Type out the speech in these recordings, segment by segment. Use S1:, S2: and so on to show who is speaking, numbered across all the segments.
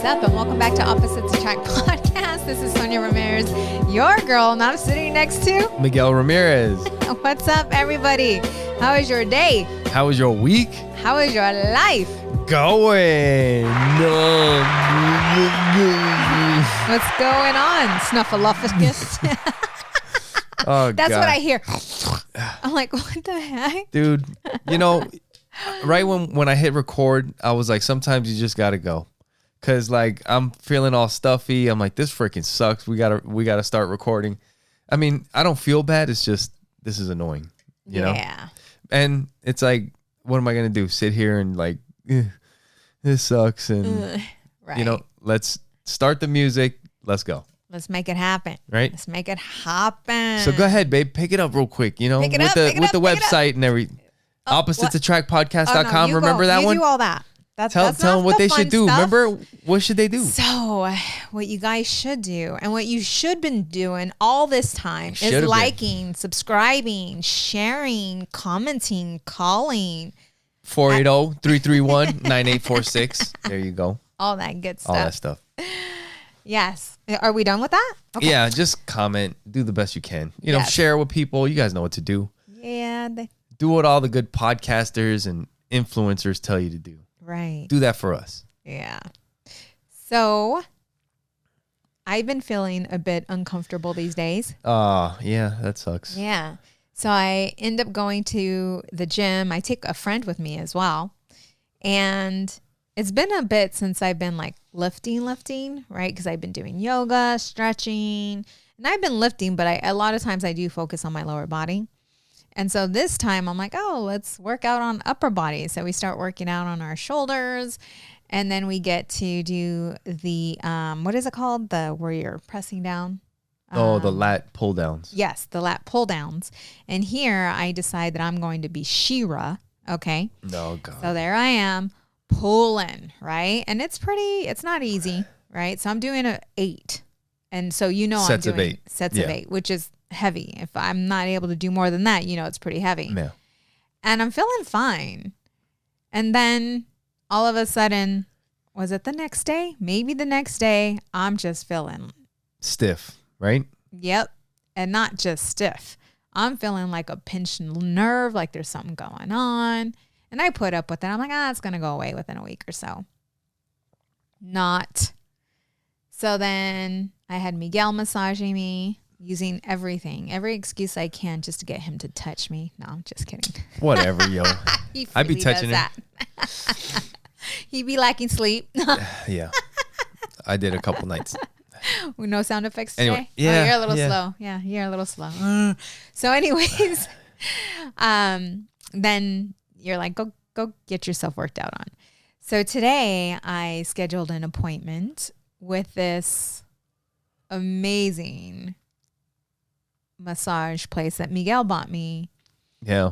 S1: up, and welcome back to Opposites Attract Podcast. This is Sonja Ramirez, your girl, and I'm sitting next to
S2: Miguel Ramirez.
S1: What's up, everybody? How is your day?
S2: How was your week?
S1: How is your life?
S2: Going.
S1: What's going on, Snuffleupagus?
S2: Oh,
S1: That's
S2: God.
S1: what I hear. I'm like, what the heck?
S2: Dude, right when I hit record, I was like, sometimes you just got to go. Because, like, I'm feeling all stuffy. I'm like, this freaking sucks. We gotta start recording. I mean, I don't feel bad. It's just, this is annoying, you know? And it's like, what am I going to do? Sit here and, like, this sucks. And,
S1: Right.
S2: Let's start the music. Let's go.
S1: Let's make it happen.
S2: Right?
S1: Let's make it happen.
S2: So go ahead, babe. Pick it up real quick,
S1: Pick it
S2: with
S1: up,
S2: the
S1: pick it up,
S2: website and everything. OppositesAttractPodcast.com. Remember that
S1: you
S2: one?
S1: do all that. That's
S2: Tell
S1: not
S2: them what
S1: the
S2: they
S1: fun
S2: should do.
S1: stuff.
S2: Remember, what should they do?
S1: So, what you guys should do, and what you should been doing all this time, is
S2: Should've been.
S1: liking, subscribing, sharing, commenting, calling,
S2: 480-331-9846. There you go.
S1: all that good stuff.
S2: All that stuff.
S1: Yes. Are we done with that? Okay.
S2: Yeah, just comment. Do the best you can.
S1: Yes.
S2: Share with people. You guys know what to do.
S1: Yeah.
S2: Do what all the good podcasters and influencers tell you to do.
S1: Right.
S2: Do that for us.
S1: Yeah. So, I've been feeling a bit uncomfortable these days.
S2: Yeah, that sucks.
S1: Yeah. So I end up going to the gym. I take a friend with me as well. And it's been a bit since I've been like lifting, right? Because I've been doing yoga, stretching, and I've been lifting, but a lot of times I do focus on my lower body. And so this time I'm like, oh, let's work out on upper body. So we start working out on our shoulders. And then we get to do the, what is it called? Where you're pressing down.
S2: The lat pull downs.
S1: Yes, the lat pull downs. And here I decide that I'm going to be Shira. Okay.
S2: No, God.
S1: So there I am pulling, right? And it's not easy, right? So I'm doing an 8. And so,
S2: Sets
S1: I'm
S2: of
S1: doing
S2: 8.
S1: sets of 8, which is heavy. If I'm not able to do more than that, it's pretty heavy.
S2: Yeah.
S1: And I'm feeling fine. And then all of a sudden, was it the next day? Maybe the next day, I'm just feeling
S2: Stiff, right?
S1: Yep. And not just stiff. I'm feeling like a pinched nerve, like there's something going on. And I put up with it. I'm like, it's going to go away within a week or so. Not. So then I had Miguel massaging me, using every excuse I can just to get him to touch me. No, I'm just kidding.
S2: Whatever, yo. I'd be touching him.
S1: He'd be lacking sleep.
S2: Yeah. I did a couple nights.
S1: With no sound effects today?
S2: Anyway, yeah.
S1: Oh, you're a little slow. Yeah, you're a little slow. So anyways, then you're like, go get yourself worked out on. So today I scheduled an appointment with this amazing massage place that Miguel bought me.
S2: Yeah.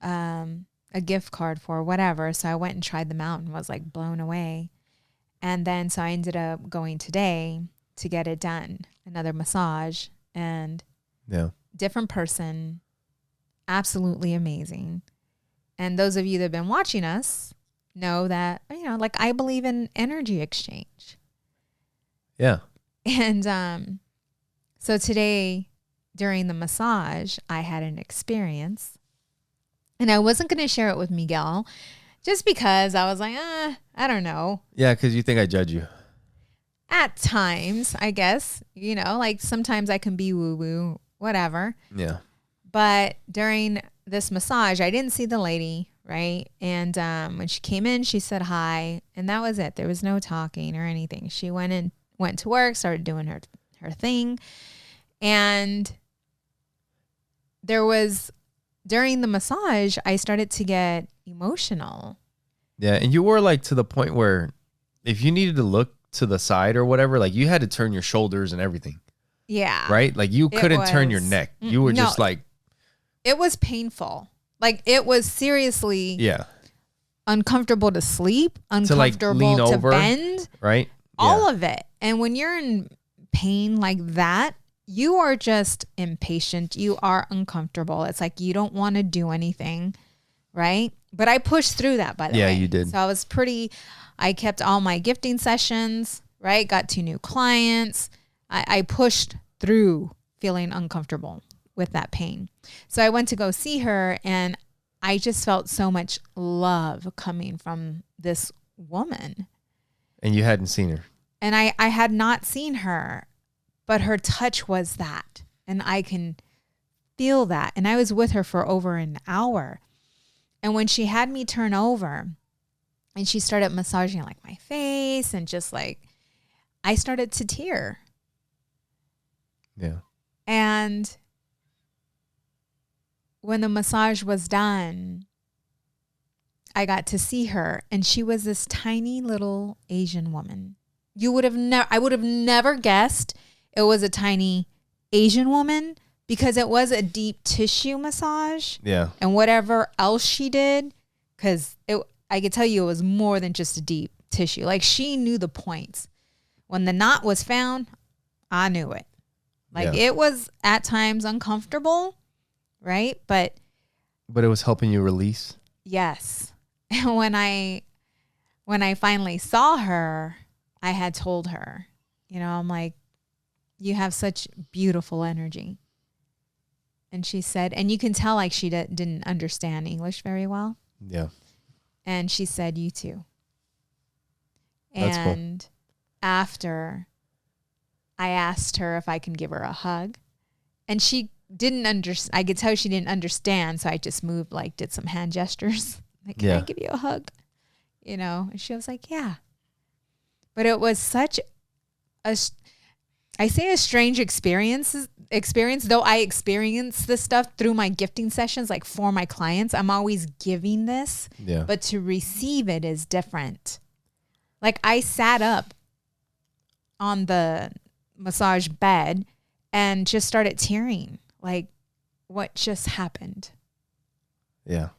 S1: A gift card for whatever. So I went and tried them out and was like blown away. And then so I ended up going today to get it done, another massage, and different person, absolutely amazing. And those of you that have been watching us know that, like I believe in energy exchange.
S2: Yeah.
S1: And so today during the massage, I had an experience, and I wasn't going to share it with Miguel just because I was like, I don't know.
S2: Yeah, because you think I judge you.
S1: At times, I guess, like sometimes I can be woo-woo, whatever.
S2: Yeah.
S1: But during this massage, I didn't see the lady, right? And when she came in, she said hi, and that was it. There was no talking or anything. She went to work, started doing her thing. And during the massage, I started to get emotional.
S2: Yeah, and you were like to the point where if you needed to look to the side or whatever, like you had to turn your shoulders and everything.
S1: Yeah.
S2: Right? Like you couldn't turn your neck. You were just like.
S1: It was painful. Like it was seriously
S2: Yeah.
S1: uncomfortable to sleep, uncomfortable
S2: to, like, lean
S1: to
S2: over,
S1: bend.
S2: Right?
S1: All of it. And when you're in pain like that, you are just impatient. You are uncomfortable. It's like you don't want to do anything. right? But I pushed through that, by the way.
S2: Yeah, you did.
S1: So I kept all my gifting sessions, right? Got 2 new clients. I pushed through feeling uncomfortable with that pain. So I went to go see her, and I just felt so much love coming from this woman.
S2: And you hadn't seen her.
S1: And I had not seen her, but her touch was that. And I can feel that. And I was with her for over an hour. And when she had me turn over and she started massaging like my face and just like, I started to tear.
S2: Yeah.
S1: And when the massage was done, I got to see her, and she was this tiny little Asian woman. I would have never guessed it was a tiny Asian woman, because it was a deep tissue massage.
S2: Yeah.
S1: And whatever else she did, because I could tell you it was more than just a deep tissue. Like, she knew the points. When the knot was found, I knew it. Like, it was at times uncomfortable, right? But
S2: it was helping you release.
S1: Yes. And when I finally saw her, I had told her, I'm like, you have such beautiful energy. And she said, and you can tell like she didn't understand English very well.
S2: Yeah.
S1: And she said, you too.
S2: That's cool.
S1: And after, I asked her if I can give her a hug. And she didn't understand. I could tell she didn't understand. So I just moved, like did some hand gestures. Like, can I give you a hug? And she was like, yeah. But it was such a strange experience, though I experience this stuff through my gifting sessions, like for my clients. I'm always giving this, but to receive it is different. Like, I sat up on the massage bed and just started tearing. Like, what just happened?
S2: Yeah.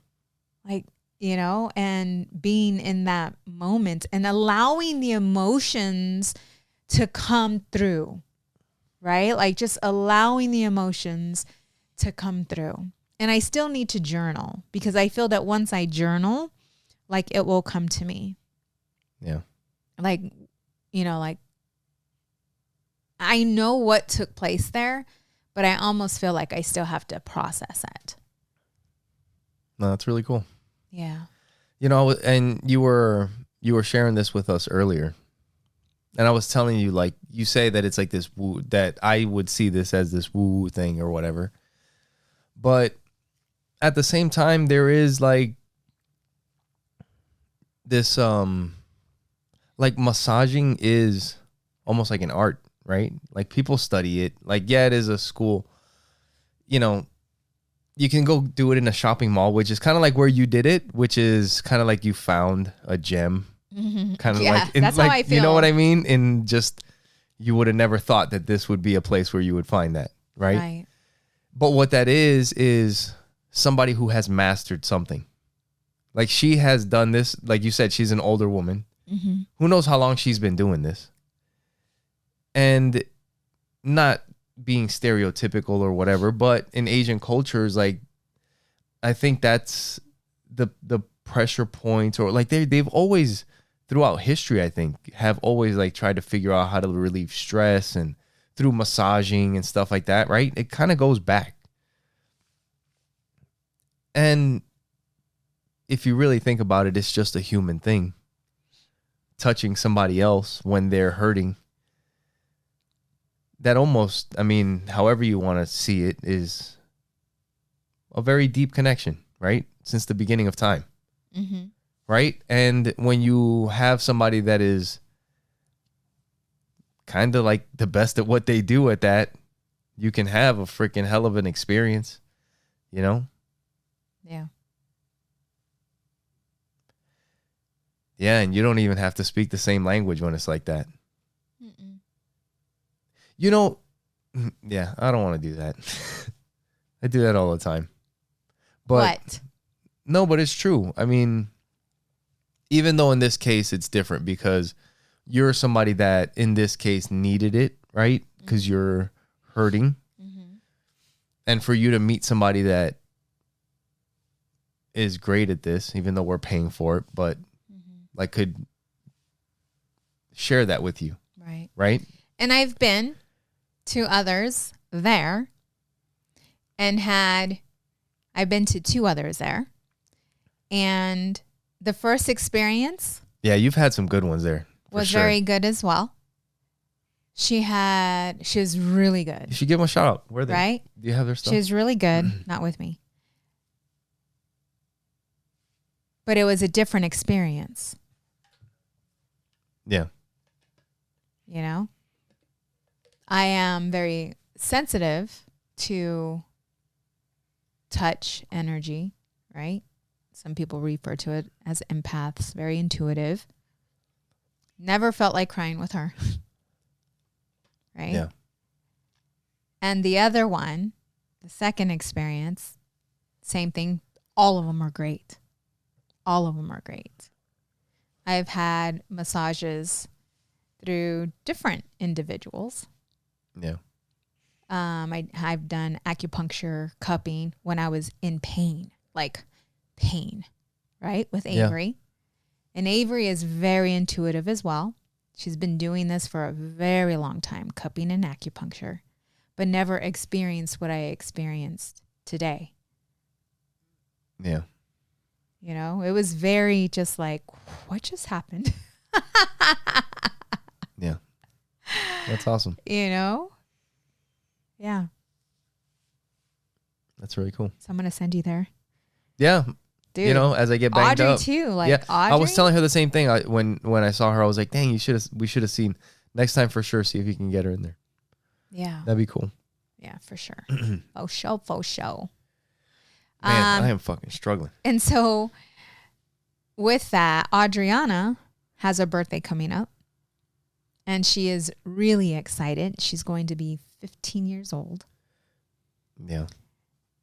S1: Like, and being in that moment and allowing the emotions to come through, right? Like, just allowing the emotions to come through. And I still need to journal, because I feel that once I journal, like, it will come to me.
S2: Yeah.
S1: Like, like, I know what took place there, but I almost feel like I still have to process it.
S2: No, that's really cool.
S1: Yeah.
S2: And you were sharing this with us earlier. And I was telling you, like, you say that it's like this woo, that I would see this as this woo thing or whatever. But at the same time, there is like this, like, massaging is almost like an art, right? Like, people study it. Like, yeah, it is a school. You can go do it in a shopping mall, which is kind of like where you did it, which is kind of like you found a gem.
S1: Mm-hmm.
S2: Kind of
S1: like, that's like, how I feel.
S2: You know what I mean? And just, you would have never thought that this would be a place where you would find that, right?
S1: Right.
S2: But what that is somebody who has mastered something. Like, she has done this. Like you said, she's an older woman.
S1: Mm-hmm.
S2: Who knows how long she's been doing this? And not being stereotypical or whatever, but in Asian cultures, like, I think that's the pressure points, or like they've always, throughout history, I think, have always like tried to figure out how to relieve stress, and through massaging and stuff like that, right? It kind of goes back. And if you really think about it, it's just a human thing. Touching somebody else when they're hurting. That almost, I mean, however you want to see it, is a very deep connection, right? Since the beginning of time.
S1: Mm-hmm.
S2: Right? And when you have somebody that is kind of like the best at what they do at that, you can have a freaking hell of an experience,
S1: Yeah.
S2: Yeah, and you don't even have to speak the same language when it's like that.
S1: Mm-mm.
S2: Yeah, I don't want to do that. I do that all the time. But
S1: what?
S2: No, but it's true. I mean, even though in this case it's different, because you're somebody that in this case needed it, right? Because you're hurting.
S1: Mm-hmm.
S2: And for you to meet somebody that is great at this, even though we're paying for it, but like could share that with you.
S1: Right.
S2: Right.
S1: And I've been to others there and I've been to 2 others there. And the first experience.
S2: Yeah, you've had some good ones there.
S1: Was very good as well. She was really good.
S2: You should give them a shout out. Where are they?
S1: Right?
S2: Do you have their stuff?
S1: She was really good. Not with me. But it was a different experience.
S2: Yeah.
S1: You know? I am very sensitive to touch energy, right? Some people refer to it as empaths, very intuitive. Never felt like crying with her. Right?
S2: Yeah.
S1: And the other one, the second experience, same thing. All of them are great. All of them are great. I've had massages through different individuals.
S2: Yeah.
S1: I've done acupuncture, cupping when I was in pain, like pain, right? With Avery. Yeah. And Avery is very intuitive as well. She's been doing this for a very long time, cupping and acupuncture, but never experienced what I experienced today.
S2: Yeah.
S1: You know, it was very just like, what just happened?
S2: Yeah. That's awesome.
S1: You know? Yeah.
S2: That's really cool.
S1: So I'm going to send you there.
S2: Yeah.
S1: Dude,
S2: you know, as I get banged
S1: Audrey
S2: up.
S1: too. Like,
S2: yeah.
S1: Audrey?
S2: I was telling her the same thing. When I saw her, I was like, dang, we should have seen next time for sure. See if you can get her in there.
S1: Yeah.
S2: That'd be cool.
S1: Yeah, for sure. Faux show.
S2: Man, I am fucking struggling.
S1: And so with that, Adriana has a birthday coming up. And she is really excited. She's going to be 15 years old.
S2: Yeah.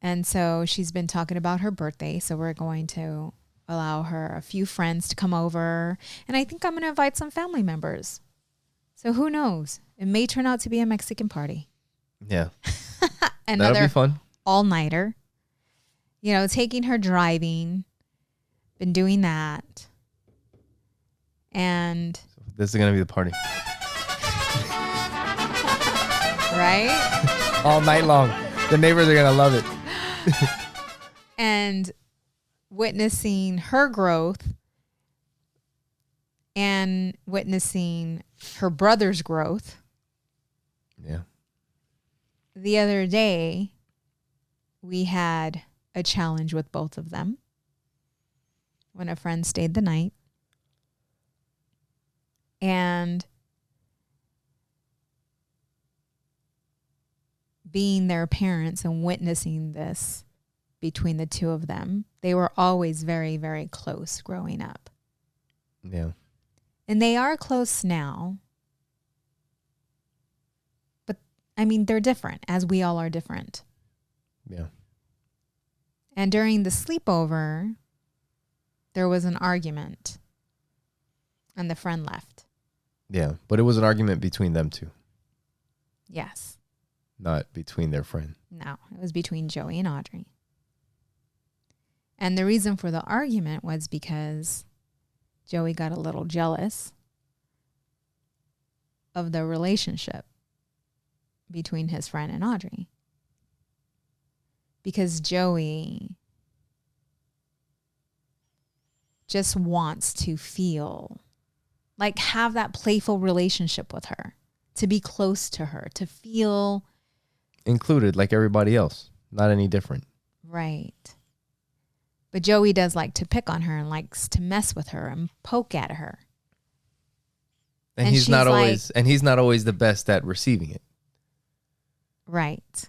S1: And so she's been talking about her birthday. So we're going to allow her a few friends to come over. And I think I'm going to invite some family members. So who knows? It may turn out to be a Mexican party.
S2: Yeah.
S1: Another
S2: that'll be fun.
S1: All-nighter. You know, taking her driving. Been doing that. And
S2: So this is going to be the party.
S1: Right?
S2: All night long. The neighbors are going to love it.
S1: And witnessing her growth and witnessing her brother's growth.
S2: Yeah.
S1: The other day, we had a challenge with both of them when a friend stayed the night. And being their parents and witnessing this between the two of them, they were always very, very close growing up.
S2: Yeah.
S1: And they are close now. But, I mean, they're different, as we all are different.
S2: Yeah.
S1: And during the sleepover, there was an argument. And the friend left.
S2: Yeah. But it was an argument between them two.
S1: Yes.
S2: Not between their friend.
S1: No, it was between Joey and Audrey. And the reason for the argument was because Joey got a little jealous of the relationship between his friend and Audrey. Because Joey just wants to feel like have that playful relationship with her, to be close to her, to feel
S2: included like everybody else, not any different.
S1: Right. But Joey does like to pick on her and likes to mess with her and poke at her.
S2: And he's not always the best at receiving it.
S1: Right.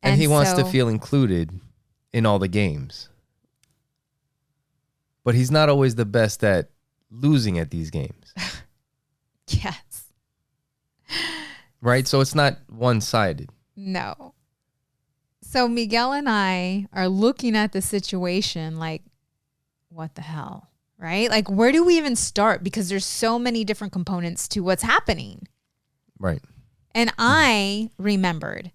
S2: And he wants to feel included in all the games. But he's not always the best at losing at these games.
S1: Yes.
S2: Right? So it's not one-sided.
S1: No. So Miguel and I are looking at the situation like, what the hell? Right? Like, where do we even start? Because there's so many different components to what's happening.
S2: Right.
S1: And I remembered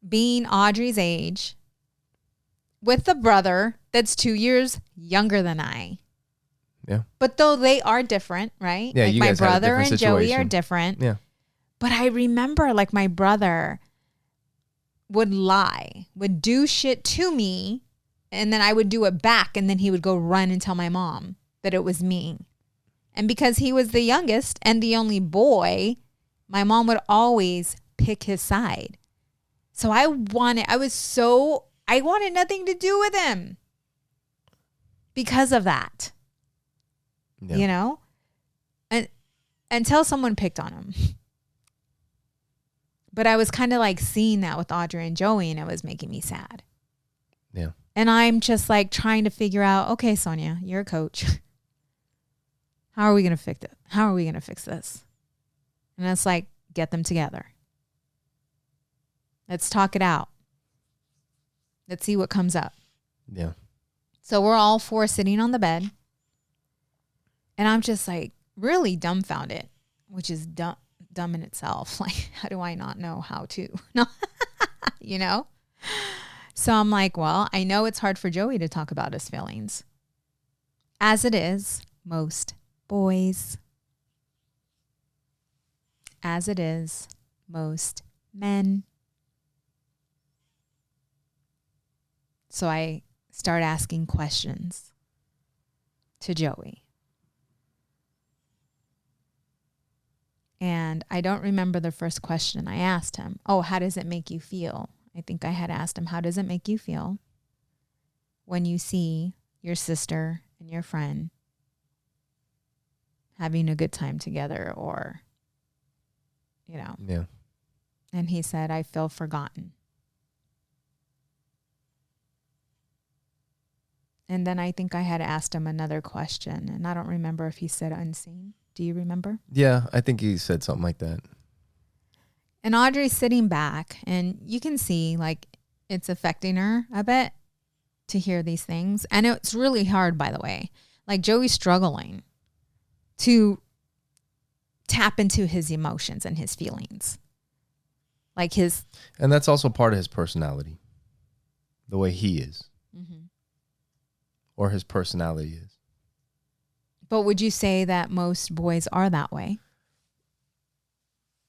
S1: being Audrey's age with a brother that's 2 years younger than I.
S2: Yeah.
S1: But though they are different, right?
S2: Yeah,
S1: like
S2: you
S1: my
S2: guys had a
S1: brother
S2: different
S1: and Joey are
S2: situation.
S1: different.
S2: Yeah.
S1: But I remember like my brother would lie, would do shit to me, and then I would do it back, and then he would go run and tell my mom that it was me. And because he was the youngest and the only boy, my mom would always pick his side. So I wanted nothing to do with him because of that.
S2: Yeah.
S1: You know? And until someone picked on him. But I was kind of like seeing that with Audrey and Joey, and it was making me sad.
S2: Yeah.
S1: And I'm just like trying to figure out, okay, Sonja, you're a coach. How are we going to fix it? How are we going to fix this? And it's like, get them together. Let's talk it out. Let's see what comes up.
S2: Yeah.
S1: So we're all four sitting on the bed. And I'm just like really dumbfounded, which is dumb in itself. Like, how do I not know how to? No, you know? So I'm like, well, I know it's hard for Joey to talk about his feelings. As it is, most boys. As it is, most men. So I start asking questions to Joey. And I don't remember the first question I asked him. Oh, how does it make you feel? I think I had asked him, how does it make you feel when you see your sister and your friend having a good time together, or, you know?
S2: Yeah.
S1: And he said, I feel forgotten. And then I think I had asked him another question, and I don't remember if he said unseen. Do you remember?
S2: Yeah, I think he said something like that.
S1: And Audrey's sitting back, and you can see like it's affecting her a bit to hear these things. And it's really hard, by the way. Like Joey's struggling to tap into his emotions and his feelings. Like his...
S2: And that's also part of his personality. The way he is.
S1: Mm-hmm.
S2: Or his personality is.
S1: But would you say that most boys are that way?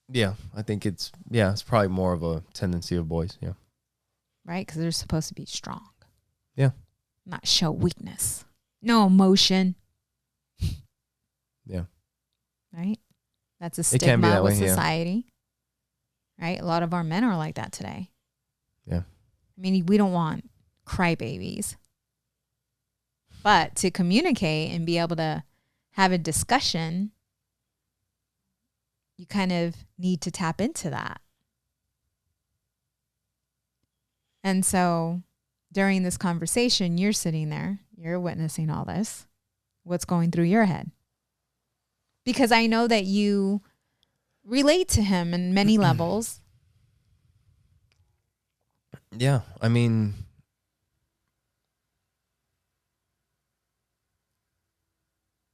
S2: Yeah, I think it's probably more of a tendency of boys. Yeah.
S1: Right? Because they're supposed to be strong.
S2: Yeah.
S1: Not show weakness. No emotion.
S2: Yeah.
S1: Right? That's a
S2: It can be
S1: stigma
S2: that
S1: with
S2: way, yeah.
S1: society. Right? A lot of our men are like that today.
S2: Yeah.
S1: I mean, we don't want crybabies. But to communicate and be able to have a discussion, you kind of need to tap into that. And so during this conversation, you're sitting there, you're witnessing all this. What's going through your head? Because I know that you relate to him in many levels.
S2: Yeah, I mean,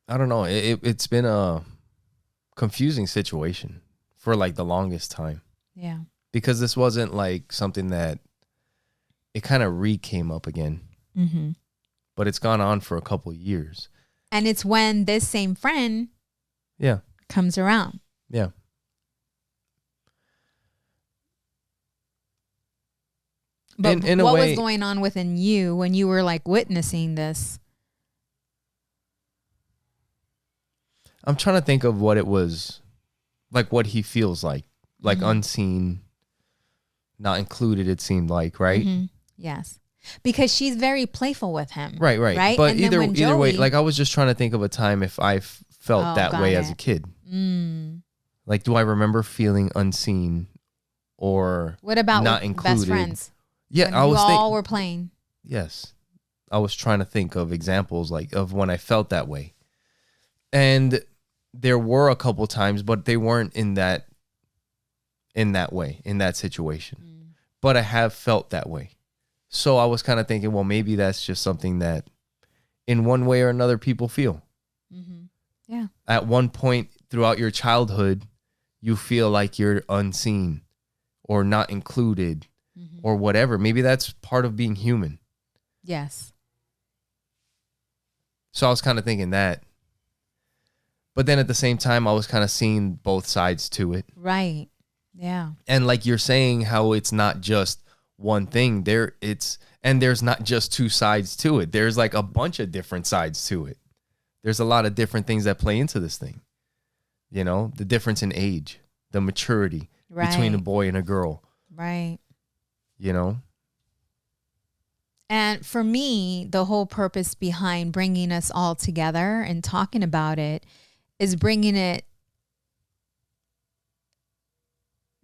S2: I don't know. It's been a confusing situation for like the longest time.
S1: Yeah.
S2: Because this wasn't like something that it kind of came up again.
S1: Mm-hmm.
S2: But it's gone on for a couple of years.
S1: And it's when this same friend comes around.
S2: Yeah.
S1: But
S2: in a
S1: what
S2: way,
S1: was going on within you when you were like witnessing this?
S2: I'm trying to think of what it was, like what he feels like unseen, not included, it seemed like, right?
S1: Mm-hmm. Yes. Because she's very playful with him.
S2: Right.
S1: Right?
S2: But
S1: And then
S2: either
S1: when
S2: way,
S1: Joey-
S2: like I was just trying to think of a time if I felt that
S1: got
S2: way
S1: it.
S2: as a kid.
S1: Mm.
S2: Like, do I remember feeling unseen or
S1: What about
S2: not
S1: with
S2: included?
S1: best friends?
S2: Yeah,
S1: When
S2: I was
S1: you
S2: thinking.
S1: all were playing.
S2: Yes. I was trying to think of examples like of when I felt that way. And there were a couple times, but they weren't in that way, in that situation.
S1: Mm.
S2: But I have felt that way. So I was kind of thinking, well, maybe that's just something that in one way or another people feel.
S1: Mm-hmm. Yeah.
S2: At one point throughout your childhood, you feel like you're unseen or not included or whatever. Maybe that's part of being human.
S1: Yes.
S2: So I was kind of thinking that. But then at the same time, I was kind of seeing both sides to it.
S1: Right. Yeah.
S2: And like you're saying, how it's not just one thing. There's not just two sides to it. There's like a bunch of different sides to it. There's a lot of different things that play into this thing. You know, the difference in age, the maturity between a boy and a girl.
S1: Right.
S2: You know?
S1: And for me, the whole purpose behind bringing us all together and talking about it is bringing it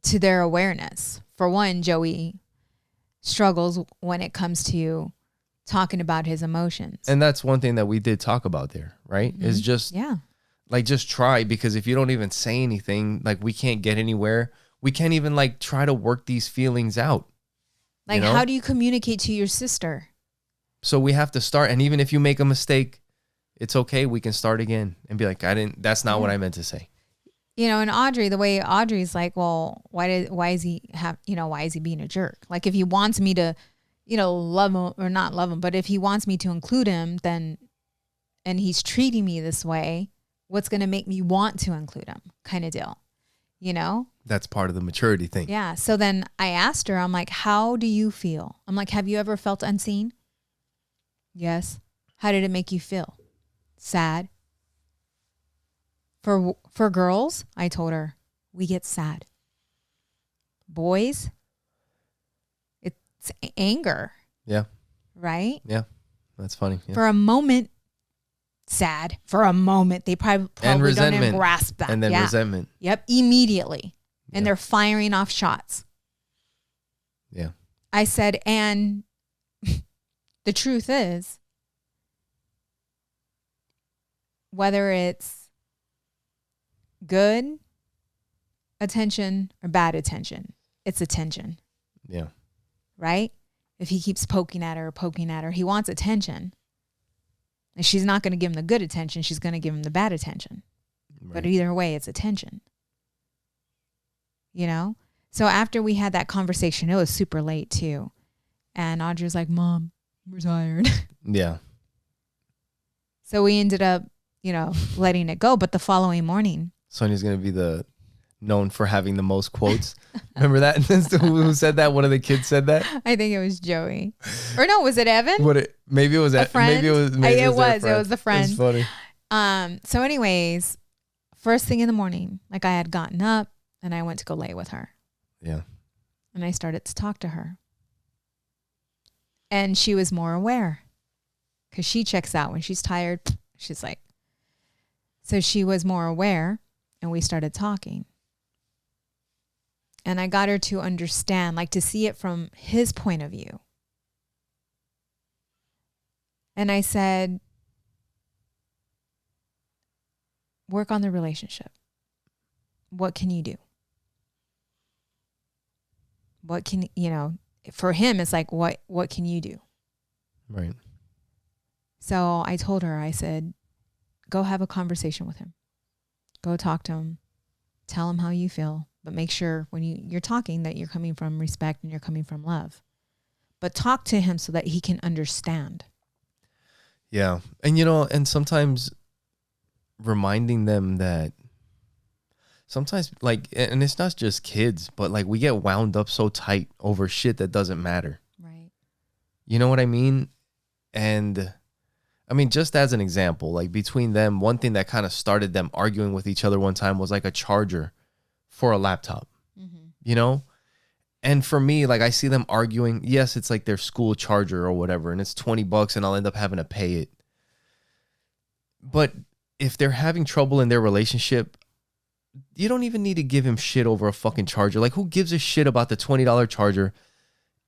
S1: to their awareness. For one, Joey struggles when it comes to talking about his emotions.
S2: And that's one thing that we did talk about there, right? Mm-hmm. Is just, like, just try, because if you don't even say anything, like, we can't get anywhere. We can't even, like, try to work these feelings out.
S1: Like, how do you communicate to your sister?
S2: So we have to start. And even if you make a mistake, it's okay. We can start again and be like, that's not what I meant to say.
S1: You know, and Audrey, the way Audrey's like, well, why is he being a jerk? Like, if he wants me to, love him or not love him, but if he wants me to include him, then, and he's treating me this way, what's going to make me want to include him, kind of deal, That's part of the maturity thing. Yeah. So then I asked her, I'm like, how do you feel? I'm like, have you ever felt unseen? Yes. How did it make you feel? Sad. For girls, I told her, we get sad. Boys, it's anger.
S2: Yeah.
S1: Right?
S2: Yeah. That's funny. Yeah.
S1: For a moment, sad. For a moment, they probably don't even grasp that.
S2: And then resentment.
S1: Yep. Immediately. And they're firing off shots.
S2: Yeah.
S1: I said, and the truth is, whether it's good attention or bad attention, it's attention.
S2: Yeah.
S1: Right? If he keeps poking at her, he wants attention. And she's not going to give him the good attention. She's going to give him the bad attention. Right. But either way, it's attention. So after we had that conversation, it was super late too. And Audrey was like, Mom, we're tired.
S2: Yeah.
S1: So we ended up, letting it go. But the following morning,
S2: Sonja's going to be known for having the most quotes. Remember that? Who said that? One of the kids said that?
S1: I think it was Joey. Or no, was it Evan?
S2: Maybe it was a friend. Maybe it was
S1: the friend.
S2: It's funny.
S1: So anyways, first thing in the morning, like, I had gotten up and I went to go lay with her.
S2: Yeah.
S1: And I started to talk to her. And she was more aware, because she checks out when she's tired. She's like, so she was more aware, and we started talking. And I got her to understand, like, to see it from his point of view. And I said, work on the relationship. What can you do? What can, for him, it's like, what can you do?
S2: Right.
S1: So I told her, I said, go have a conversation with him. Go talk to him. Tell him how you feel. But make sure when you're talking that you're coming from respect and you're coming from love. But talk to him so that he can understand.
S2: Yeah. And, and sometimes reminding them that sometimes, like, and it's not just kids, but like, we get wound up so tight over shit that doesn't matter.
S1: Right.
S2: You know what I mean? And I mean, just as an example, like, between them, one thing that kind of started them arguing with each other one time was like a charger for a laptop, And for me, like, I see them arguing. Yes, it's like their school charger or whatever, and it's $20 and I'll end up having to pay it. But if they're having trouble in their relationship, you don't even need to give him shit over a fucking charger. Like, who gives a shit about the $20 charger?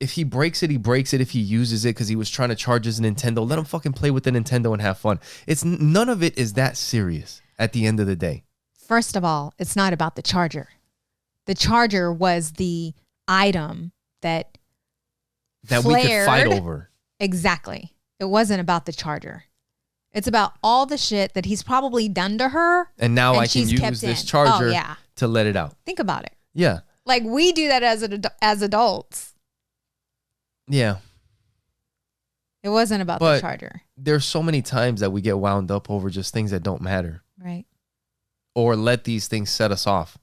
S2: If he breaks it, he breaks it. If he uses it because he was trying to charge his Nintendo, let him fucking play with the Nintendo and have fun. None of it is that serious at the end of the day.
S1: First of all, it's not about the charger. The charger was the item that
S2: we could fight over.
S1: Exactly. It wasn't about the charger. It's about all the shit that he's probably done to her.
S2: And now I can use this charger to let it out.
S1: Think about it.
S2: Yeah.
S1: Like, we do that as adults.
S2: Yeah.
S1: It wasn't about the charger.
S2: There's so many times that we get wound up over just things that don't matter.
S1: Right.
S2: Or let these things set us off.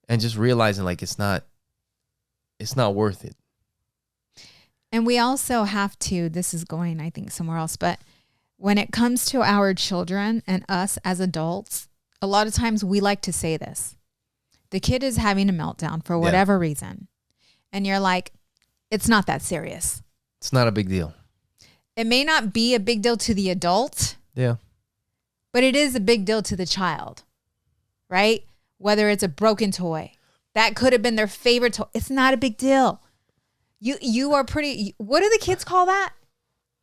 S2: And just realizing like it's not worth it.
S1: And we also have to, this is going, I think, somewhere else, but when it comes to our children and us as adults, a lot of times we like to say this. The kid is having a meltdown for whatever reason. And you're like, it's not that serious.
S2: It's not a big deal.
S1: It may not be a big deal to the adult.
S2: Yeah.
S1: But it is a big deal to the child, right? Whether it's a broken toy. That could have been their favorite toy. It's not a big deal. You are pretty, what do the kids call that?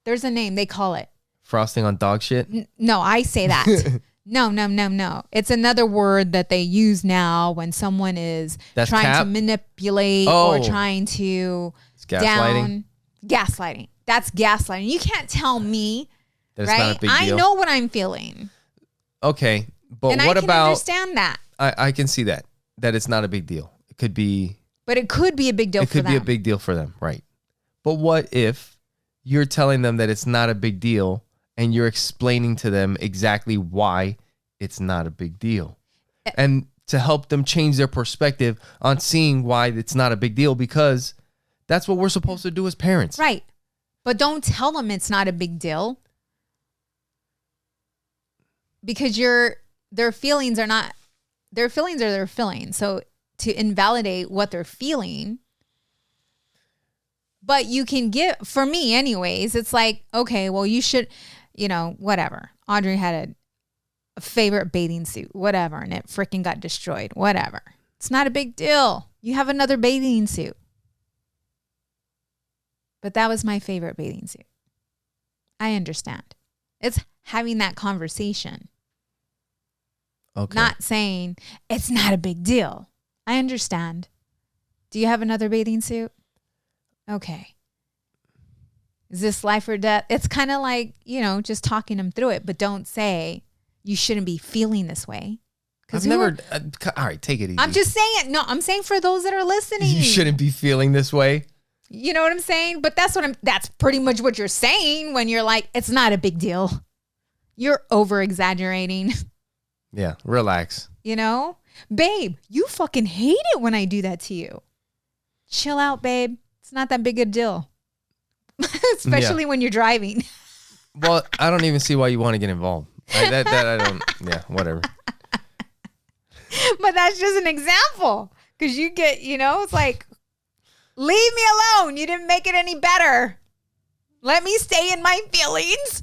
S1: There's a name they call it.
S2: Frosting on dog shit?
S1: No, I say that. No. It's another word that they use now when someone is trying to manipulate or trying to
S2: gaslighting.
S1: Gaslighting. That's gaslighting. You can't tell me,
S2: that
S1: right?
S2: Not a big deal.
S1: I know what I'm feeling.
S2: Okay, but
S1: and
S2: what
S1: I can
S2: about?
S1: Understand that.
S2: I can see that it's not a big deal. It could be.
S1: But it could be a big deal for them.
S2: It could be a big deal for them, right? But what if you're telling them that it's not a big deal and you're explaining to them exactly why it's not a big deal? And to help them change their perspective on seeing why it's not a big deal, because that's what we're supposed to do as parents.
S1: Right. But don't tell them it's not a big deal. Because their feelings are not, their feelings are their feelings. So to invalidate what they're feeling. But you can get, for me anyways, it's like, okay, well, you should, whatever. Audrey had a favorite bathing suit, whatever, and it freaking got destroyed, whatever. It's not a big deal. You have another bathing suit. But that was my favorite bathing suit. I understand. It's having that conversation.
S2: Okay.
S1: Not saying it's not a big deal. I understand. Do you have another bathing suit? Okay. Is this life or death? It's kind of like, just talking them through it, but don't say you shouldn't be feeling this way.
S2: I've never, all right, take it easy.
S1: I'm just saying it. No, I'm saying for those that are listening.
S2: You shouldn't be feeling this way.
S1: You know what I'm saying? But that's pretty much what you're saying when you're like, it's not a big deal. You're over exaggerating.
S2: Yeah, relax.
S1: Babe, you fucking hate it when I do that to you. Chill out, babe. It's not that big a deal. Especially when you're driving.
S2: Well, I don't even see why you want to get involved. I don't, yeah, whatever.
S1: But that's just an example. Because you get, it's like, leave me alone. You didn't make it any better. Let me stay in my feelings.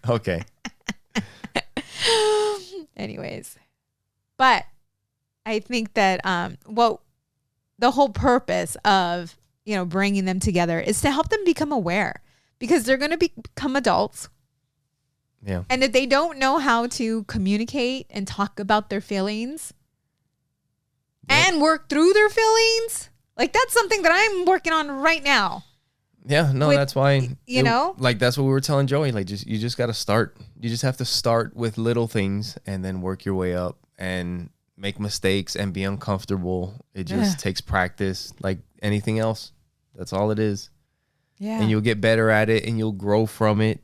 S2: Okay.
S1: Anyways. But I think that, the whole purpose of, bringing them together is to help them become aware. Because they're going to become adults.
S2: Yeah.
S1: And if they don't know how to communicate and talk about their feelings and work through their feelings, like that's something that I'm working on right now.
S2: Yeah, no, that's why,
S1: like
S2: that's what we were telling Joey. Like, you just got to start. You just have to start with little things and then work your way up and make mistakes and be uncomfortable. It just takes practice like anything else. That's all it is.
S1: Yeah.
S2: And you'll get better at it and you'll grow from it,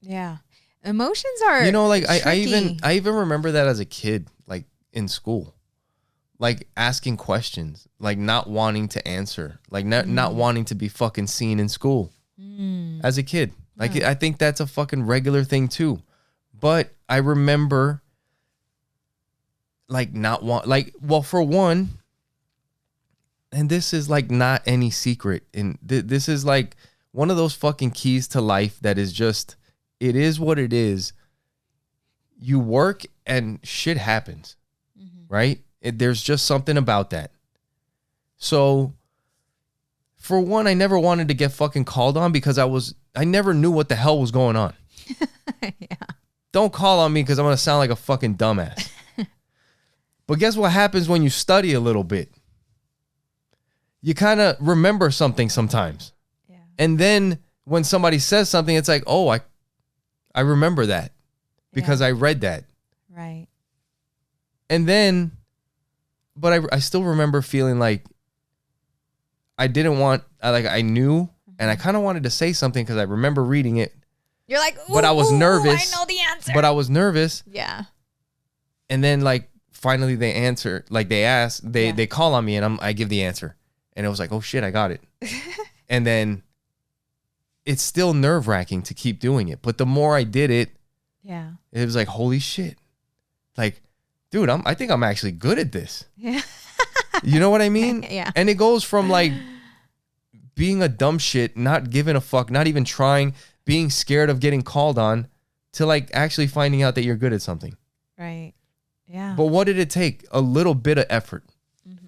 S1: Yeah. Emotions are
S2: I even remember that as a kid, like in school. Like asking questions, like not wanting to answer, like not wanting to be fucking seen in school as a kid. Like I think that's a fucking regular thing too. But I remember like for one, and this is like not any secret, and this is like one of those fucking keys to life that is just, it is what it is. You work and shit happens, right? There's just something about that. So, for one, I never wanted to get fucking called on because I never knew what the hell was going on.
S1: Yeah.
S2: Don't call on me because I'm going to sound like a fucking dumbass. But guess what happens when you study a little bit? You kind of remember something sometimes. Yeah. And then when somebody says something, it's like, oh, I remember that because I read that.
S1: Right.
S2: And then, but I still remember feeling like I didn't want, I knew, and I kind of wanted to say something because I remember reading it.
S1: You're like, ooh,
S2: but I was nervous.
S1: I know the answer.
S2: But I was nervous.
S1: Yeah.
S2: And then like finally they answer, like they ask, they call on me and I give the answer. And it was like, oh shit, I got it. And then it's still nerve wracking to keep doing it. But the more I did it, it was like, holy shit. Like, dude, I think I'm actually good at this.
S1: Yeah.
S2: You know what I mean?
S1: Yeah.
S2: And it goes from like being a dumb shit, not giving a fuck, not even trying, being scared of getting called on, to like actually finding out that you're good at something.
S1: Right. Yeah.
S2: But what did it take? A little bit of effort. Mm-hmm.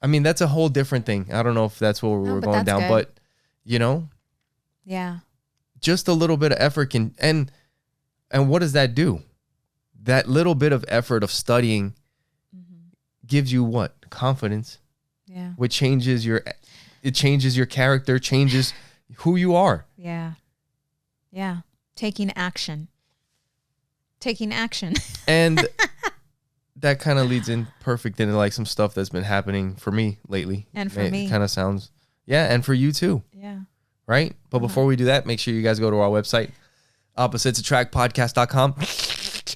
S2: I mean, that's a whole different thing. I don't know if that's where we're going down, but you know?
S1: Yeah.
S2: Just a little bit of effort can, and what does that do? That little bit of effort of studying gives you what? Confidence.
S1: Yeah.
S2: Which changes your character, changes who you are.
S1: Yeah. Yeah. Taking action.
S2: And that kind of leads in perfect into like some stuff that's been happening for me lately.
S1: And for me.
S2: It kind of sounds, and for you too.
S1: Yeah.
S2: Right? But before we do that, make sure you guys go to our website, oppositesattractpodcast.com.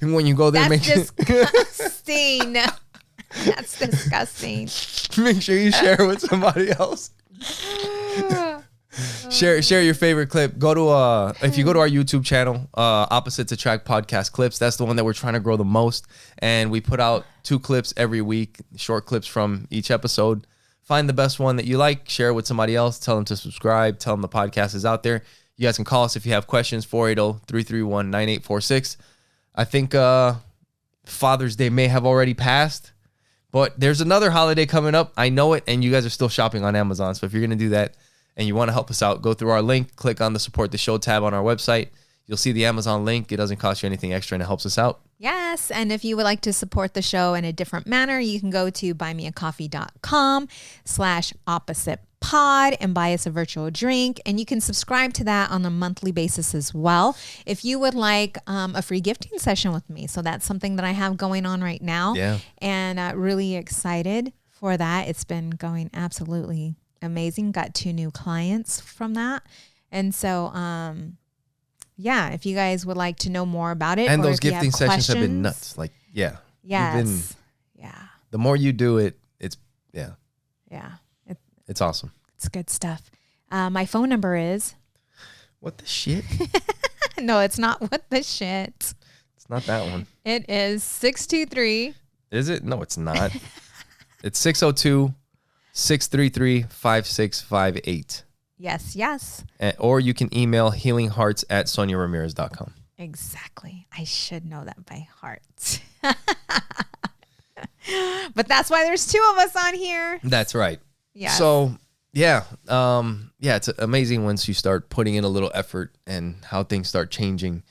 S2: And when you go there,
S1: That's disgusting. That's disgusting.
S2: Make sure you share it with somebody else. Share your favorite clip. Go to if you go to our YouTube channel, Opposites Attract Podcast Clips. That's the one that we're trying to grow the most. And we put out 2 clips every week, short clips from each episode. Find the best one that you like, share it with somebody else, tell them to subscribe, tell them the podcast is out there. You guys can call us if you have questions, 480-331-9846. I think Father's Day may have already passed, but there's another holiday coming up. I know it, and you guys are still shopping on Amazon. So if you're going to do that and you want to help us out, go through our link, click on the Support the Show tab on our website. You'll see the Amazon link. It doesn't cost you anything extra, and it helps us out.
S1: Yes, and if you would like to support the show in a different manner, you can go to buymeacoffee.com/oppositepod and buy us a virtual drink. And you can subscribe to that on a monthly basis as well. If you would like a free gifting session with me. So that's something that I have going on right now.
S2: Yeah. And
S1: really excited for that. It's been going absolutely amazing. Got 2 new clients from that. And so, if you guys would like to know more about it.
S2: And those gifting sessions have been nuts. Like,
S1: Yes.
S2: The more you do it, it's,
S1: Yeah.
S2: It's awesome.
S1: It's good stuff. My phone number is.
S2: What the shit?
S1: No, it's not what the shit.
S2: It's not that one.
S1: It is 623.
S2: Is it? No, it's not. It's 602-633-5658.
S1: Yes.
S2: Or you can email healinghearts@soniaramirez.com.
S1: Exactly. I should know that by heart. But that's why there's 2 of us on here.
S2: That's right.
S1: Yeah.
S2: So, it's amazing once you start putting in a little effort and how things start changing.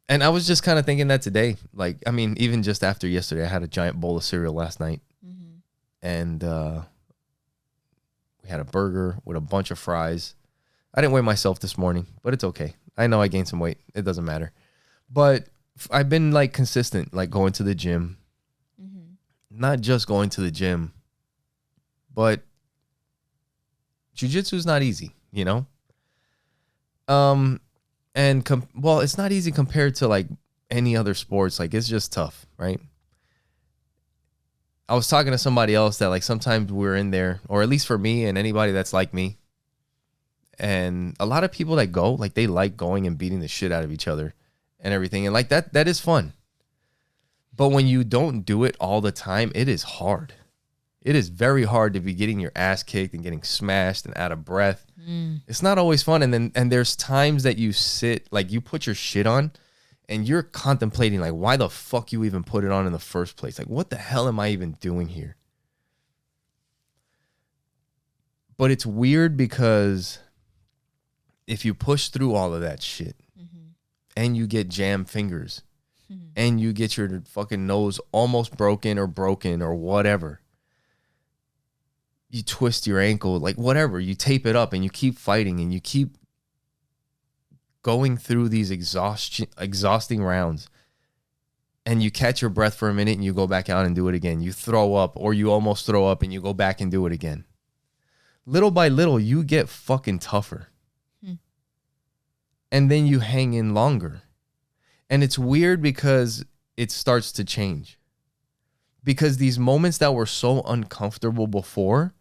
S2: And I was just kind of thinking that today. Like, I mean, even just after yesterday, I had a giant bowl of cereal last night. Mm-hmm. And we had a burger with a bunch of fries. I didn't weigh myself this morning, but it's okay. I know I gained some weight. It doesn't matter. But I've been like consistent, like going to the gym. Mm-hmm. Not just going to the gym, but jiu-jitsu is not easy, you know? It's not easy compared to like any other sports. Like, it's just tough, right? I was talking to somebody else that like sometimes we're in there, or at least for me and anybody that's like me. And a lot of people that go, like, they like going and beating the shit out of each other and everything. And like that is fun. But when you don't do it all the time, it is hard. It is very hard to be getting your ass kicked and getting smashed and out of breath. It's not always fun. And there's times that you sit, like, you put your shit on and you're contemplating, like, why the fuck you even put it on in the first place? Like, what the hell am I even doing here? But it's weird because if you push through all of that shit and you get jam fingers and you get your fucking nose almost broken or whatever, you twist your ankle, like whatever, you tape it up and you keep fighting and you keep going through these exhausting rounds, and you catch your breath for a minute and you go back out and do it again. You throw up, or you almost throw up and you go back and do it again. little by little, you get fucking tougher. And then you hang in longer. And it's weird because it starts to change. Because these moments that were so uncomfortable before,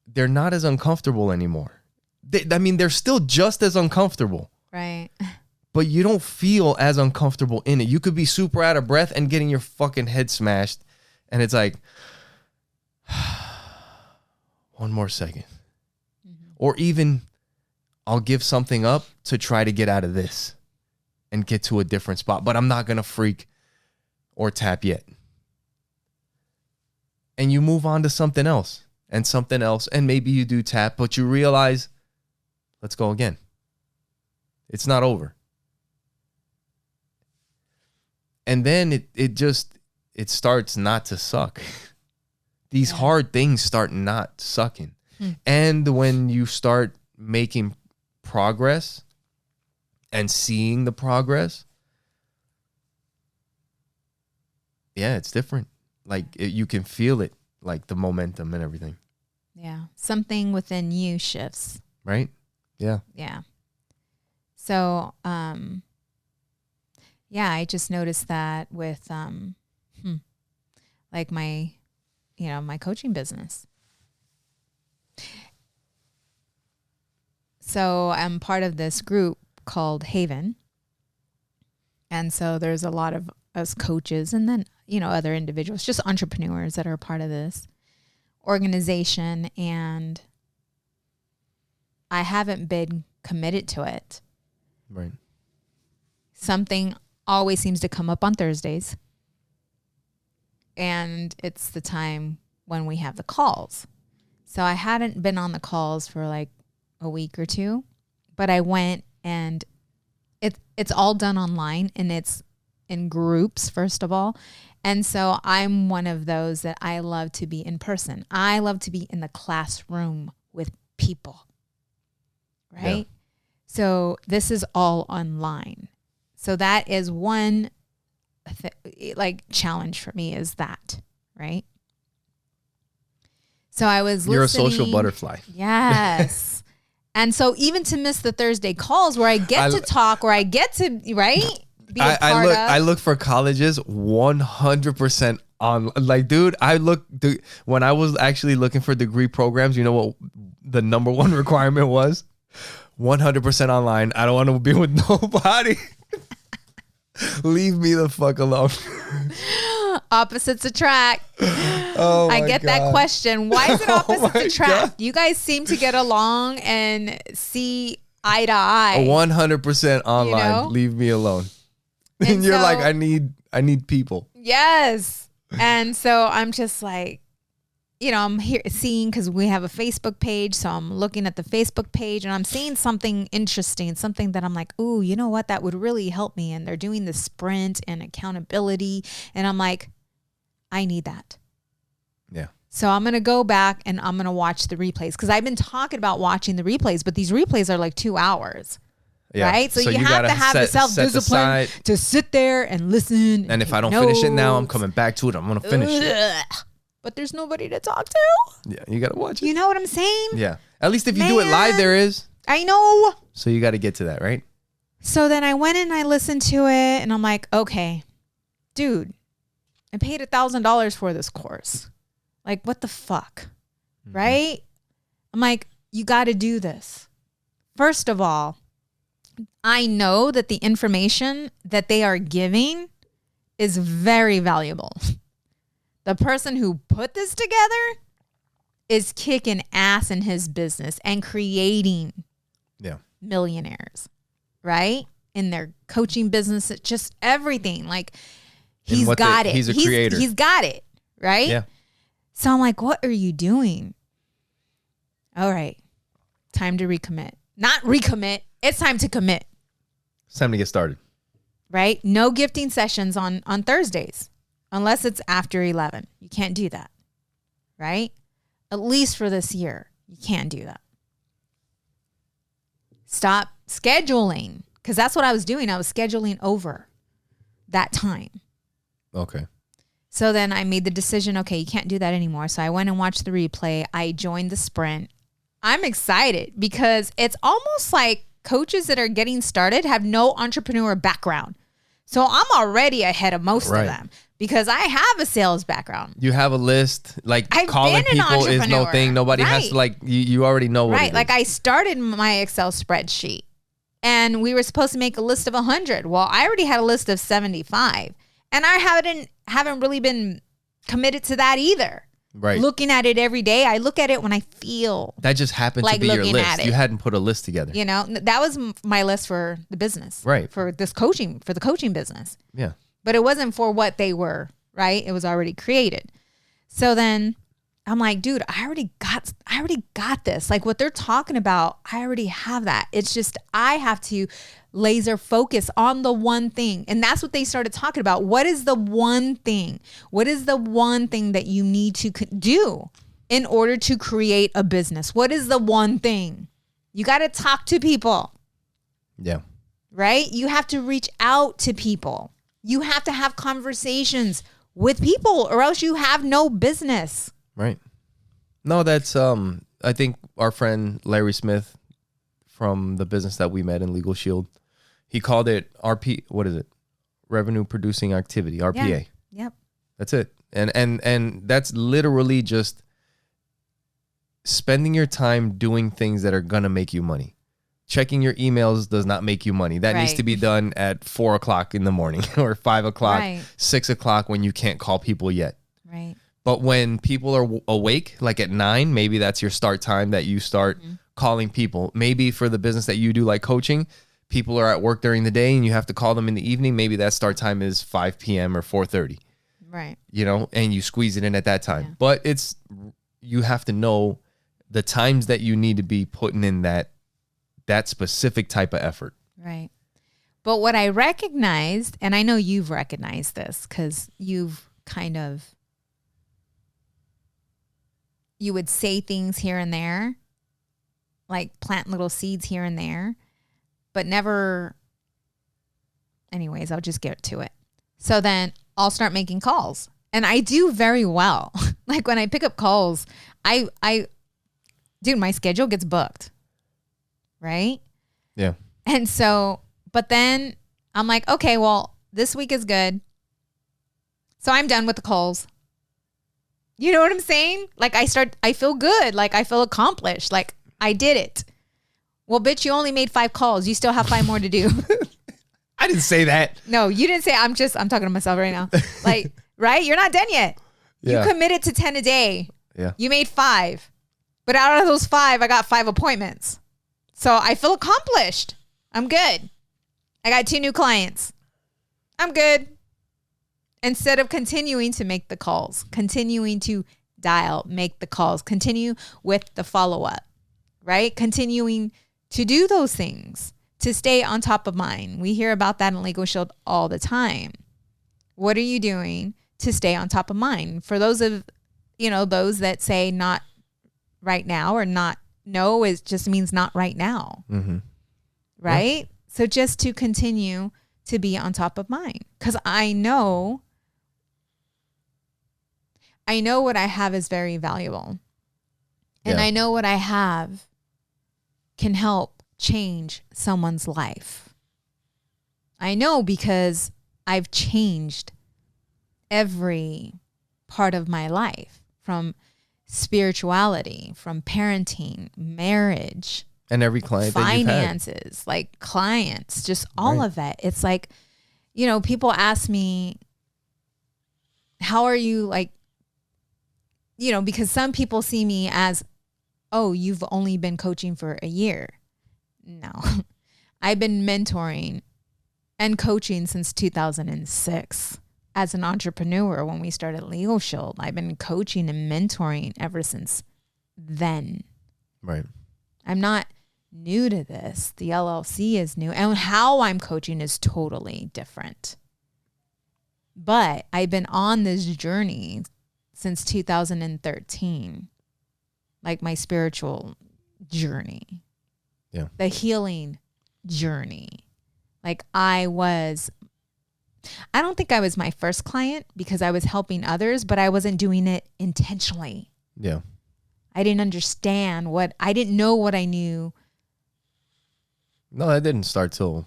S2: they're not as uncomfortable anymore. They're still just as uncomfortable.
S1: Right.
S2: But you don't feel as uncomfortable in it. You could be super out of breath and getting your fucking head smashed. And it's like, one more second. Or even, I'll give something up to try to get out of this and get to a different spot. But I'm not going to freak or tap yet. And you move on to something else and something else. And maybe you do tap, but you realize, let's go again. It's not over. And then it starts not to suck. These hard things start not sucking. And when you start making progress and seeing the progress, yeah, it's different. Like you can feel it, like the momentum and everything.
S1: Yeah. Something within you shifts.
S2: Right? Yeah.
S1: Yeah. So, yeah, I just noticed that with, like my coaching business. So I'm part of this group called Haven. And so there's a lot of us coaches and then, other individuals, just entrepreneurs that are part of this organization. And I haven't been committed to it.
S2: Right.
S1: Something always seems to come up on Thursdays. And it's the time when we have the calls. So I hadn't been on the calls for like a week or two, but I went, and it's all done online, and it's in groups, first of all. And so I'm one of those that I love to be in person. I love to be in the classroom with people, right? Yeah. So this is all online. So that is one challenge for me, is that, right? So I was listening.
S2: You're a social butterfly.
S1: Yes. And so even to miss the Thursday calls where I get to talk, where I get to, right? Be a part of.
S2: I look for colleges 100% on, like, dude, when I was actually looking for degree programs, you know what the number one requirement was? 100% online. I don't want to be with nobody. Leave me the fuck alone.
S1: Opposites attract.
S2: Oh,
S1: I get that question. Why is it opposites attract?
S2: God.
S1: You guys seem to get along and see eye to eye.
S2: 100% online. Leave me alone. And you're like, I need people.
S1: Yes. And so I'm just like, I'm here seeing, because we have a Facebook page. So I'm looking at the Facebook page and I'm seeing something interesting, something that I'm like, ooh, you know what? That would really help me. And they're doing the sprint and accountability. And I'm like, I need that.
S2: Yeah.
S1: So I'm going to go back and I'm going to watch the replays, because I've been talking about watching the replays, but these replays are like 2 hours. Yeah. Right? So you have to have the self-discipline to sit there and listen.
S2: And if I don't finish it now, I'm coming back to it. I'm going to finish it.
S1: But there's nobody to talk to.
S2: Yeah, you got to watch it.
S1: You know what I'm saying?
S2: Yeah. At least if you do it live, there is.
S1: I know.
S2: So you got to get to that, right?
S1: So then I went and I listened to it, and I'm like, okay, dude, I paid $1,000 for this course. Like, what the fuck? Mm-hmm. Right? I'm like, you got to do this. First of all, I know that the information that they are giving is very valuable. The person who put this together is kicking ass in his business and creating millionaires, right? In their coaching business, just everything. Like, he's got it.
S2: He's a creator.
S1: He's got it, right?
S2: Yeah.
S1: So I'm like, what are you doing? All right, time to recommit. Not recommit. It's time to commit.
S2: It's time to get started.
S1: Right? No gifting sessions on Thursdays. Unless it's after 11. You can't do that. Right? At least for this year. You can't do that. Stop scheduling. Because that's what I was doing. I was scheduling over that time.
S2: Okay.
S1: So then I made the decision, okay, you can't do that anymore. So I went and watched the replay. I joined the sprint. I'm excited because it's almost like coaches that are getting started have no entrepreneur background. So I'm already ahead of most of them because I have a sales background.
S2: You have a list, like
S1: I've
S2: calling
S1: been an
S2: people is no thing. Nobody has to
S1: Right.
S2: you already know what it is.
S1: Like I started my Excel spreadsheet and we were supposed to make a list of 100. Well, I already had a list of 75 and I haven't really been committed to that either.
S2: Right.
S1: Looking at it every day. I look at it when I feel
S2: that just happened
S1: like
S2: to be your
S1: looking
S2: list.
S1: at it.
S2: You hadn't put a list together.
S1: You know, that was my list for the business.
S2: Right.
S1: For this coaching, for the coaching business.
S2: Yeah.
S1: But it wasn't for what they were, right? It was already created. So then I'm like, dude, I already got this. Like what they're talking about, I already have that. It's just I have to laser focus on the one thing. And that's what they started talking about. What is the one thing? What is the one thing that you need to do in order to create a business? What is the one thing? You got to talk to people.
S2: Yeah.
S1: Right? You have to reach out to people. You have to have conversations with people or else you have no business.
S2: Right. No, that's I think our friend Larry Smith from the business that we met in Legal Shield, he called it RP. What is it? Revenue producing activity, RPA.
S1: Yeah. Yep.
S2: That's it. And that's literally just spending your time doing things that are gonna make you money. Checking your emails does not make you money. That needs to be done at 4:00 in the morning or 5:00, 6:00 when you can't call people yet.
S1: Right.
S2: But when people are awake, like at 9, maybe that's your start time that you start calling people. Maybe for the business that you do, like coaching, people are at work during the day and you have to call them in the evening. Maybe that start time is 5 p.m. or 4:30.
S1: Right.
S2: You know, and you squeeze it in at that time.
S1: Yeah.
S2: But you have to know the times that you need to be putting in that specific type of effort.
S1: Right. But what I recognized, and I know you've recognized this because you've kind of, you would say things here and there, like plant little seeds here and there, but never, anyways, I'll just get to it. So then I'll start making calls and I do very well. Like when I pick up calls, dude, my schedule gets booked. Right?
S2: Yeah.
S1: And so, but then I'm like, okay, well, this week is good. So I'm done with the calls. You know what I'm saying? Like I feel good. Like I feel accomplished. Like I did it. Well, bitch, you only made 5 calls. You still have 5 more to do.
S2: I didn't say that.
S1: No, you didn't say, I'm talking to myself right now. Like, right? You're not done yet.
S2: Yeah.
S1: You committed to 10 a day.
S2: Yeah.
S1: You made 5. But out of those 5, I got 5 appointments. So I feel accomplished. I'm good. I got 2 new clients. I'm good. Instead of continuing to make the calls, continuing to dial, make the calls, continue with the follow-up, right? Continuing to do those things, to stay on top of mind. We hear about that in Legal Shield all the time. What are you doing to stay on top of mind? For those of, those that say not right now or not, no, it just means not right now.
S2: Mm-hmm.
S1: Right?
S2: Yeah.
S1: So just to continue to be on top of mind. Because I know what I have is very valuable. And I know what I have can help change someone's life. I know because I've changed every part of my life, from spirituality, from parenting, marriage,
S2: and every client
S1: finances, like clients, just all of it. It's like, people ask me, how are you, like, because some people see me as, oh, you've only been coaching for a year. No, I've been mentoring and coaching since 2006 as an entrepreneur. When we started Legal Shield, I've been coaching and mentoring ever since then.
S2: Right.
S1: I'm not new to this. The LLC is new, and how I'm coaching is totally different. But I've been on this journey since 2013, like my spiritual journey, the healing journey. Like I was I don't think I was my first client because I was helping others, but I wasn't doing it intentionally.
S2: Yeah.
S1: I didn't understand I didn't know what I knew.
S2: No, that didn't start till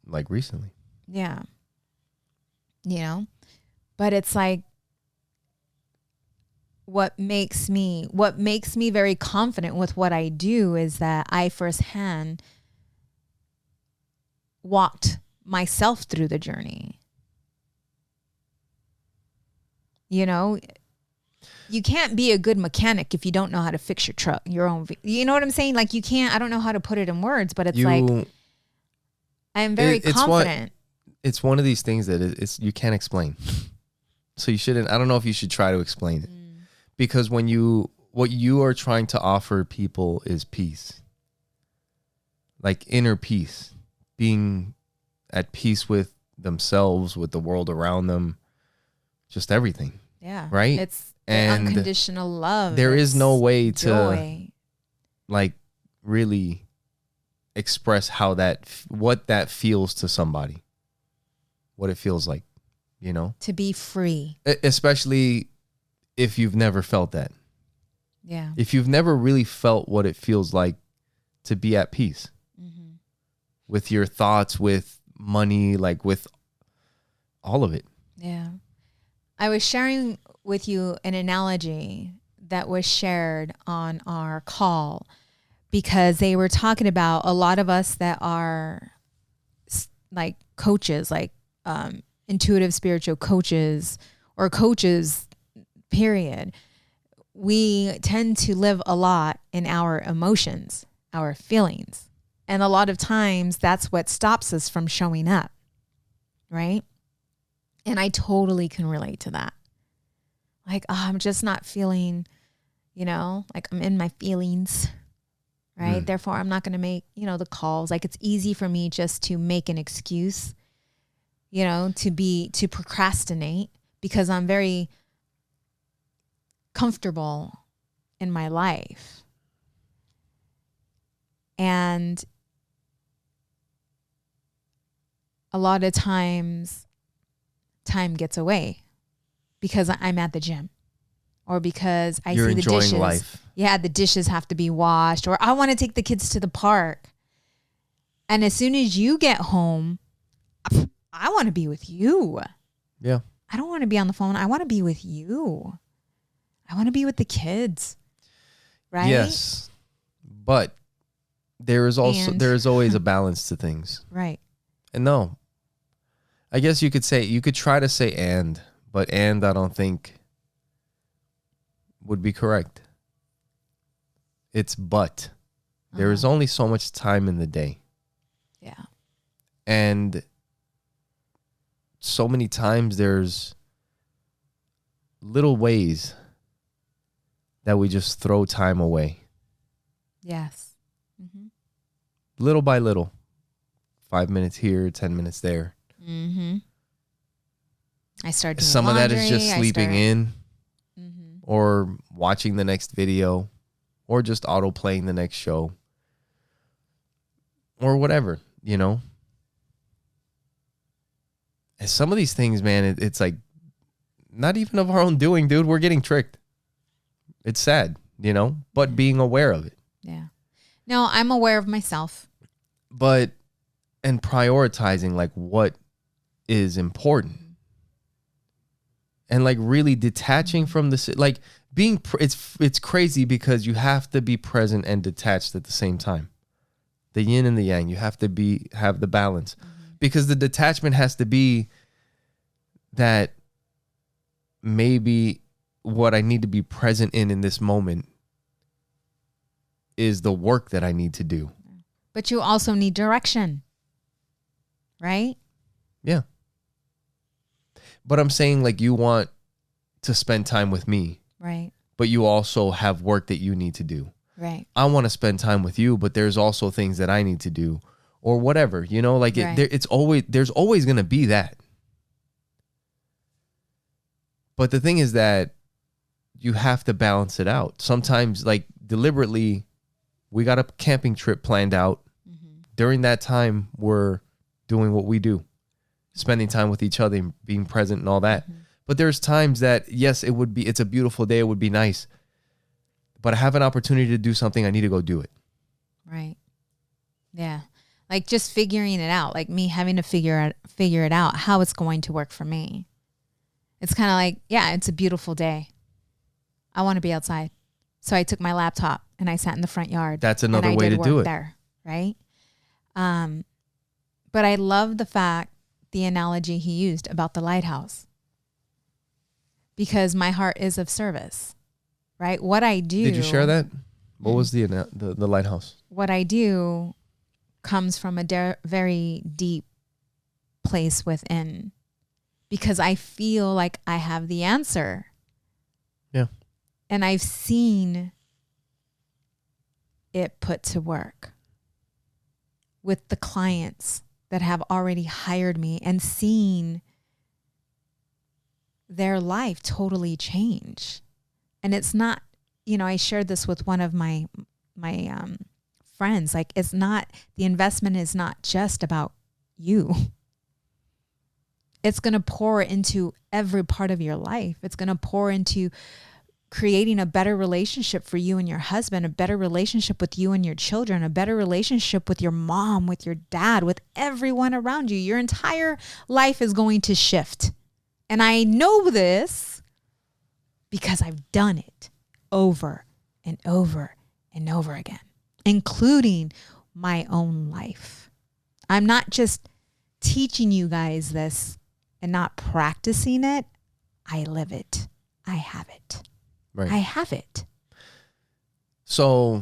S2: like recently.
S1: Yeah. You know, but it's like, what makes me very confident with what I do is that I firsthand walked myself through the journey. You know, you can't be a good mechanic if you don't know how to fix your truck, your own. You know what I'm saying? Like, you can't, I don't know how to put it in words, but it's like, I'm very confident.
S2: It's one of these things that it's you can't explain. So you shouldn't, I don't know if you should try to explain it. Because what you are trying to offer people is peace. Like inner peace. Being at peace with themselves, with the world around them, just everything.
S1: Yeah.
S2: Right?
S1: It's unconditional love.
S2: There is no way
S1: joy.
S2: to like really express what that feels to somebody. What it feels like, you know?
S1: To be free.
S2: Especially if you've never felt that.
S1: Yeah.
S2: If you've never really felt what it feels like to be at peace with your thoughts, with money, like with all of it.
S1: Yeah. I was sharing with you an analogy that was shared on our call because they were talking about a lot of us that are like coaches, like intuitive spiritual coaches or coaches, period. We tend to live a lot in our emotions, our feelings. And a lot of times that's what stops us from showing up, right? And I totally can relate to that. Like, I'm just not feeling, like I'm in my feelings, right? Therefore, I'm not going to make, the calls. Like, it's easy for me just to make an excuse, to procrastinate because I'm very comfortable in my life. And a lot of times time gets away because I'm at the gym or because
S2: You're
S1: see the
S2: enjoying
S1: dishes.
S2: Life.
S1: Yeah, the dishes have to be washed or I want to take the kids to the park. And as soon as you get home, I want to be with you.
S2: Yeah.
S1: I don't want to be on the phone. I want to be with you. I want to be with the kids. Right?
S2: Yes. But there is always a balance to things.
S1: Right.
S2: And no. I guess you could try to say but I don't think would be correct. It's but. There is only so much time in the day.
S1: Yeah.
S2: And so many times there's little ways that we just throw time away.
S1: Yes. Mm-hmm.
S2: Little by little. 5 minutes here, 10 minutes there.
S1: Mm-hmm. I start doing
S2: some
S1: laundry,
S2: of that is just sleeping in or watching the next video or just auto playing the next show or whatever, And some of these things, man, it's like not even of our own doing, dude. We're getting tricked. It's sad, but being aware of it.
S1: Yeah. No, I'm aware of myself.
S2: And prioritizing like what is important. And like really detaching from this, like it's crazy because you have to be present and detached at the same time. The yin and the yang, you have to have the balance because the detachment has to be that maybe what I need to be present in this moment is the work that I need to do.
S1: But you also need direction, right?
S2: Yeah. But I'm saying like you want to spend time with me.
S1: Right.
S2: But you also have work that you need to do.
S1: Right.
S2: I want to spend time with you, but there's also things that I need to do or whatever, like there's always going to be that. But the thing is that you have to balance it out. Sometimes like deliberately we got a camping trip planned out. During that time, we're doing what we do. spending time with each other and being present and all that. But there's times that, yes, it's a beautiful day. It would be nice. But I have an opportunity to do something. I need to go do it.
S1: Right. Yeah. Like just figuring it out, like me having to figure it out how it's going to work for me. It's kind of like, yeah, it's a beautiful day. I want to be outside. So I took my laptop and I sat in the front yard.
S2: That's another way to do it.
S1: There, right? But I love the analogy he used about the lighthouse. Because my heart is of service, right? What I do.
S2: Did you share that? What was the lighthouse?
S1: What I do comes from a very deep place within, because I feel like I have the answer.
S2: Yeah.
S1: And I've seen it put to work with the clients that have already hired me and seen their life totally change. And it's not, I shared this with one of my friends. Like, it's not, the investment is not just about you. It's going to pour into every part of your life. It's going to pour into creating a better relationship for you and your husband, a better relationship with you and your children, a better relationship with your mom, with your dad, with everyone around you. Your entire life is going to shift. And I know this because I've done it over and over and over again, including my own life. I'm not just teaching you guys this and not practicing it. I live it. I have it.
S2: Right.
S1: I have it.
S2: So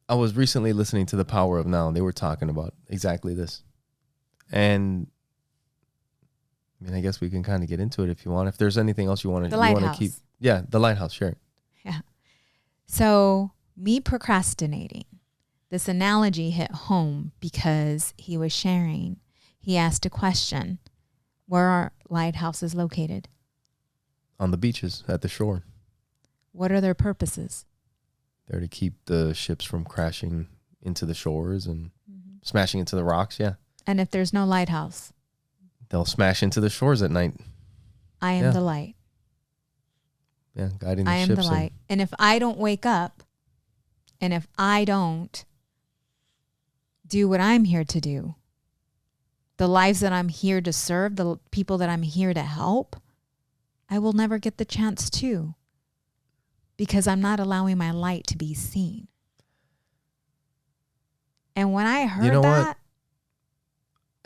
S2: I was recently listening to The Power of Now, and they were talking about exactly this. And I mean, I guess we can kind of get into it if you want. If there's anything else you want to keep. Yeah, the lighthouse, sure.
S1: Yeah. So me procrastinating, this analogy hit home because he was sharing. He asked a question. Where are lighthouses located?
S2: On the beaches, at the shore.
S1: What are their purposes?
S2: They're to keep the ships from crashing into the shores and smashing into the rocks, yeah.
S1: And if there's no lighthouse?
S2: They'll smash into the shores at night.
S1: I am the light.
S2: Yeah, guiding the
S1: ships. I am the light. And if I don't wake up, and if I don't do what I'm here to do, the lives that I'm here to serve, the people that I'm here to help, I will never get the chance to, because I'm not allowing my light to be seen. And when I heard that,
S2: what?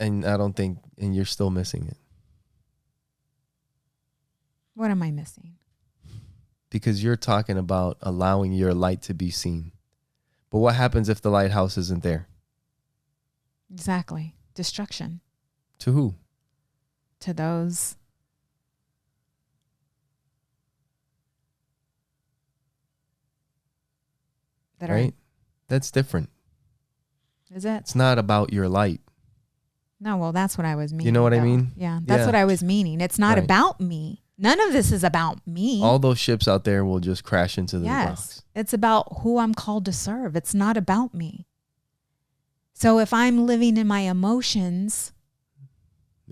S2: And I don't think, and you're still missing it.
S1: What am I missing?
S2: Because you're talking about allowing your light to be seen. But what happens if the lighthouse isn't there?
S1: Exactly. Destruction.
S2: To who?
S1: To those that
S2: right? That's different.
S1: Is it?
S2: It's not about your light.
S1: No, well, that's what I was meaning.
S2: You know what I mean?
S1: Yeah, that's what I was meaning. It's not about me. None of this is about me.
S2: All those ships out there will just crash into the rocks.
S1: It's about who I'm called to serve. It's not about me. So if I'm living in my emotions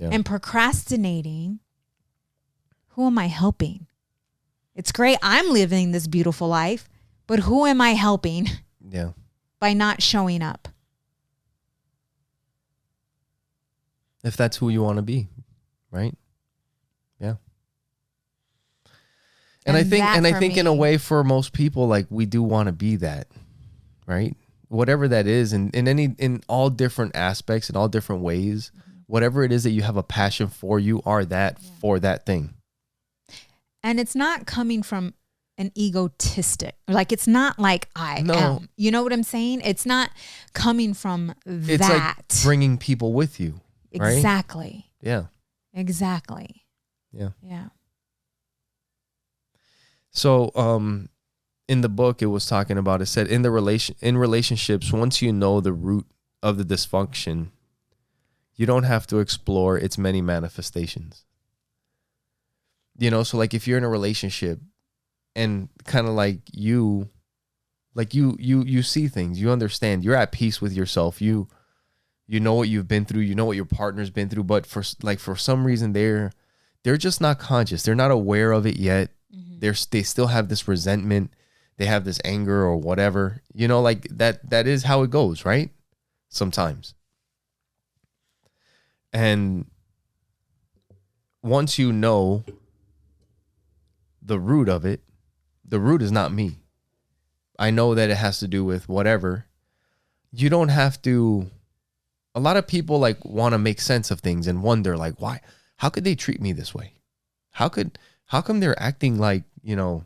S1: and procrastinating, who am I helping? It's great I'm living this beautiful life, but who am I helping?
S2: Yeah.
S1: By not showing up.
S2: If that's who you want to be, right? Yeah. And I think in a way for most people, like, we do want to be that, right? Whatever that is, and in all different aspects, in all different ways, whatever it is that you have a passion for, you are that for that thing. And
S1: it's not coming from an egotistic, like, it's not like I am. You know what I'm saying? It's not coming from that.
S2: It's like bringing people with you. Right?
S1: Exactly.
S2: Yeah.
S1: Exactly.
S2: Yeah.
S1: Yeah.
S2: So, in the book, it was talking about, it said in relationships, once you know the root of the dysfunction, you don't have to explore its many manifestations. So like if you're in a relationship and kind of like you see things, you understand, you're at peace with yourself. You You know what you've been through. You know what your partner's been through. But for some reason, they're just not conscious. They're not aware of it yet. They still have this resentment. They have this anger or whatever. You know, like that is how it goes, right? Sometimes. And once you know the root of it, the root is not me. I know that it has to do with whatever. You don't have to. A lot of people like want to make sense of things and wonder like, why? How could they treat me this way? How come they're acting like, you know,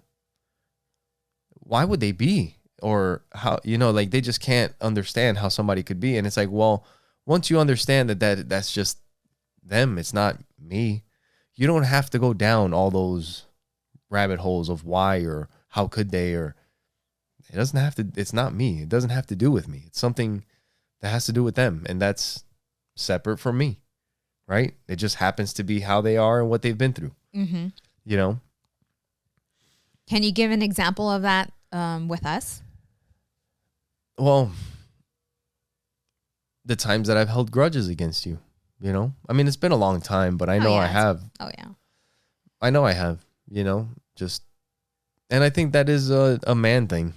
S2: why would they be? Or how, you know, like they just can't understand how somebody could be. And it's like, well, once you understand that's just them, it's not me. You don't have to go down all those rabbit holes of why or how could they, or it doesn't have to, it's not me. It doesn't have to do with me. It's something that has to do with them. And that's separate from me, right? It just happens to be how they are and what they've been through, you know?
S1: Can you give an example of that with us?
S2: Well, the times that I've held grudges against you, you know? I mean, it's been a long time, but I know I have.
S1: Oh, yeah.
S2: I know I have, you know, and I think that is a man thing.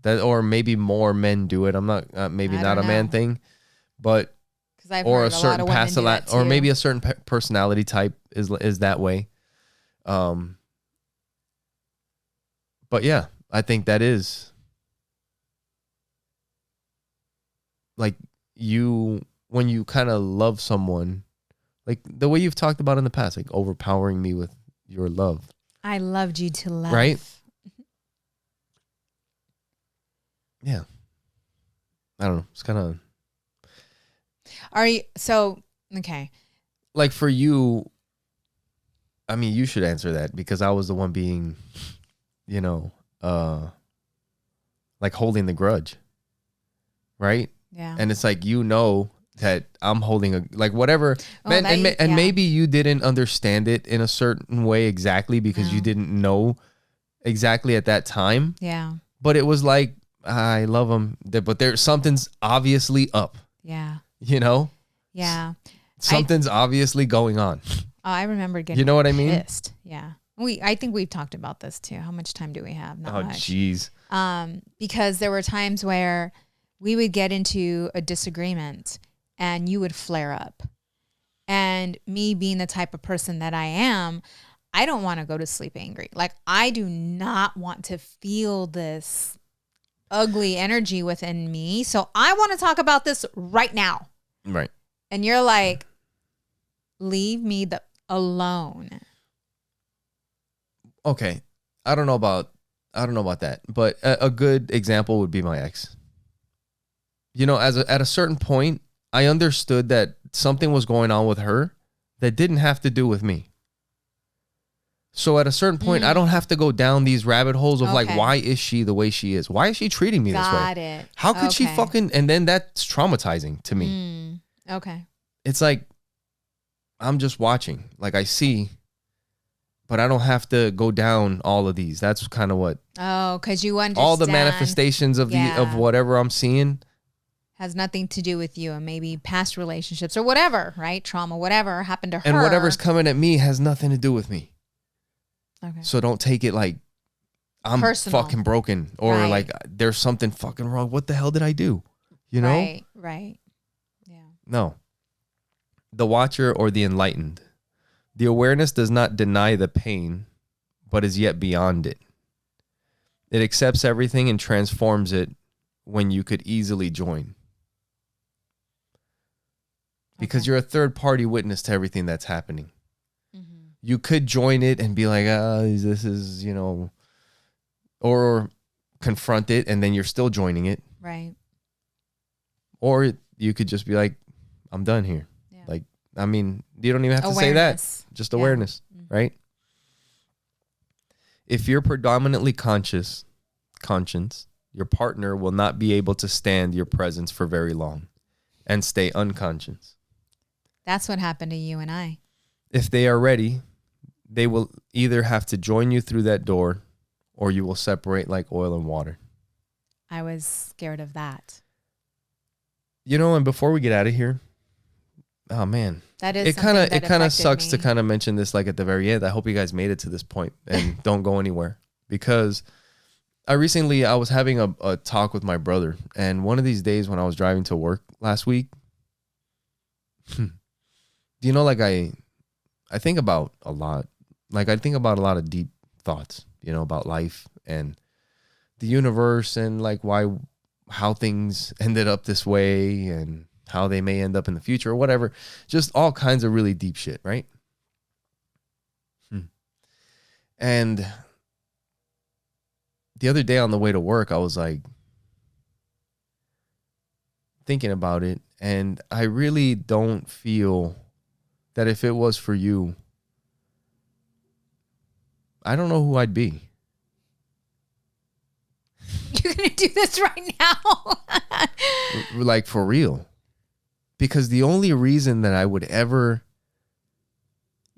S2: Or maybe more men do it. I'm not, maybe not a man thing, but, or a certain or maybe a certain personality type is that way. But yeah, I think that is like when you kind of love someone, like the way you've talked about in the past, like overpowering me with your love.
S1: I loved you to love.
S2: Right? Yeah. I don't know. It's kind of.
S1: Are you, so, okay.
S2: Like for you, I mean, you should answer that because I was the one being, you know, like holding the grudge. Right?
S1: Yeah.
S2: And it's like, you know, that I'm holding a, like whatever. And maybe you didn't understand it in a certain way exactly because you didn't know exactly at that time.
S1: Yeah.
S2: But it was like, I love them, but there's something's obviously up.
S1: Yeah.
S2: You know?
S1: Yeah.
S2: Something's obviously going on.
S1: I remember getting,
S2: you know what I mean?
S1: Pissed. Yeah. I think we've talked about this too. How much time do we have? Not much.
S2: Jeez.
S1: Because there were times where we would get into a disagreement and you would flare up. And me being the type of person that I am, I don't want to go to sleep angry. Like, I do not want to feel this ugly energy within me. So I want to talk about this right now.
S2: Right.
S1: And you're like, leave me alone.
S2: Okay. I don't know about that, but a good example would be my ex. You know, at a certain point, I understood that something was going on with her that didn't have to do with me. So at a certain point, I don't have to go down these rabbit holes of like, why is she the way she is? Why is she treating me this way?
S1: Got it.
S2: How could she fucking, and then that's traumatizing to me.
S1: Okay.
S2: It's like, I'm just watching. Like I see, but I don't have to go down all of these. That's kind of what.
S1: Oh, because you understand.
S2: All the manifestations of of whatever I'm seeing.
S1: Has nothing to do with you and maybe past relationships or whatever, right? Trauma, whatever happened to her.
S2: And whatever's coming at me has nothing to do with me.
S1: Okay.
S2: So don't take it like I'm fucking broken or like there's something fucking wrong. What the hell did I do? You know?
S1: Right. Yeah.
S2: No. The watcher or the enlightened. The awareness does not deny the pain, but is yet beyond it. It accepts everything and transforms it when you could easily join. Because you're a third party witness to everything that's happening. You could join it and be like, this is, you know, or confront it and then you're still joining it.
S1: Right.
S2: Or you could just be like, I'm done here. Yeah. Like, I mean, you don't even have to say that. Just awareness, right? If you're predominantly conscious, your partner will not be able to stand your presence for very long and stay unconscious.
S1: That's what happened to you and I.
S2: If they are ready, they will either have to join you through that door or you will separate like oil and water.
S1: I was scared of that.
S2: You know, and before we get out of here, oh man,
S1: That is
S2: it kind of
S1: affected
S2: sucks to
S1: me.
S2: kind of mention this like at the very end. I hope you guys made it to this point and don't go anywhere, because I was having a talk with my brother, and one of these days when I was driving to work last week, you know, like I think about a lot. Like I think about a lot of deep thoughts, you know, about life and the universe and like how things ended up this way and how they may end up in the future or whatever. Just all kinds of really deep shit, right? And the other day on the way to work, I was like thinking about it, and I really don't feel that if it was for you, I don't know who I'd be.
S1: You're going to do this right now.
S2: Like for real. Because the only reason that I would ever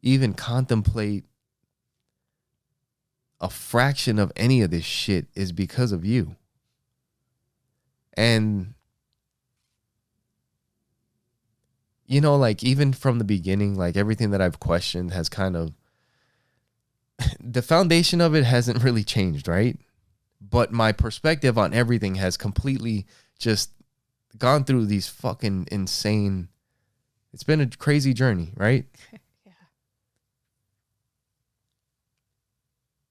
S2: even contemplate a fraction of any of this shit is because of you. And, you know, like even from the beginning, like everything that I've questioned has kind of, the foundation of it hasn't really changed, right? But my perspective on everything has completely just gone through these fucking insane, it's been a crazy journey, right?
S1: Yeah.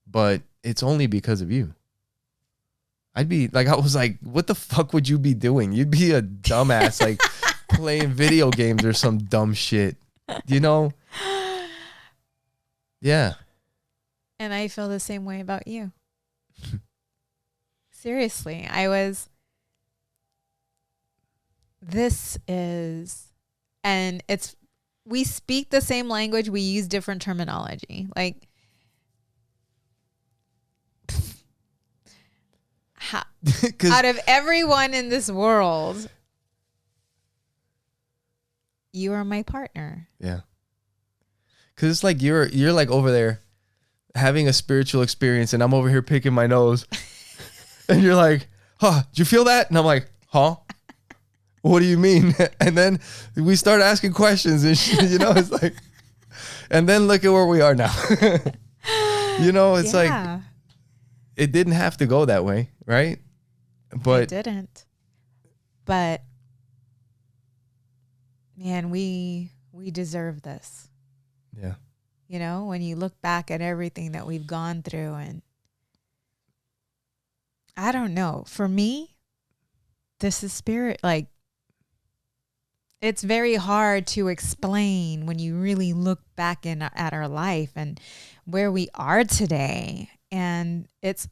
S2: But it's only because of you. I'd be like, I was like, what the fuck would you be doing? You'd be a dumbass, like playing video games or some dumb shit, you know? Yeah.
S1: And I feel the same way about you. Seriously, and we speak the same language, we use different terminology. Like, out of everyone in this world, you are my partner.
S2: Yeah. Cause it's like you're like over there having a spiritual experience, and I'm over here picking my nose, and you're like, "Huh? Did you feel that?" And I'm like, "Huh? What do you mean?" And then we start asking questions, and shit, you know, it's like, and then look at where we are now. You know, it's like it didn't have to go that way, right? But
S1: it didn't. But man, we deserve this.
S2: Yeah.
S1: You know, when you look back at everything that we've gone through, and I don't know, for me, this is spirit. Like, it's very hard to explain when you really look back at our life and where we are today. And it's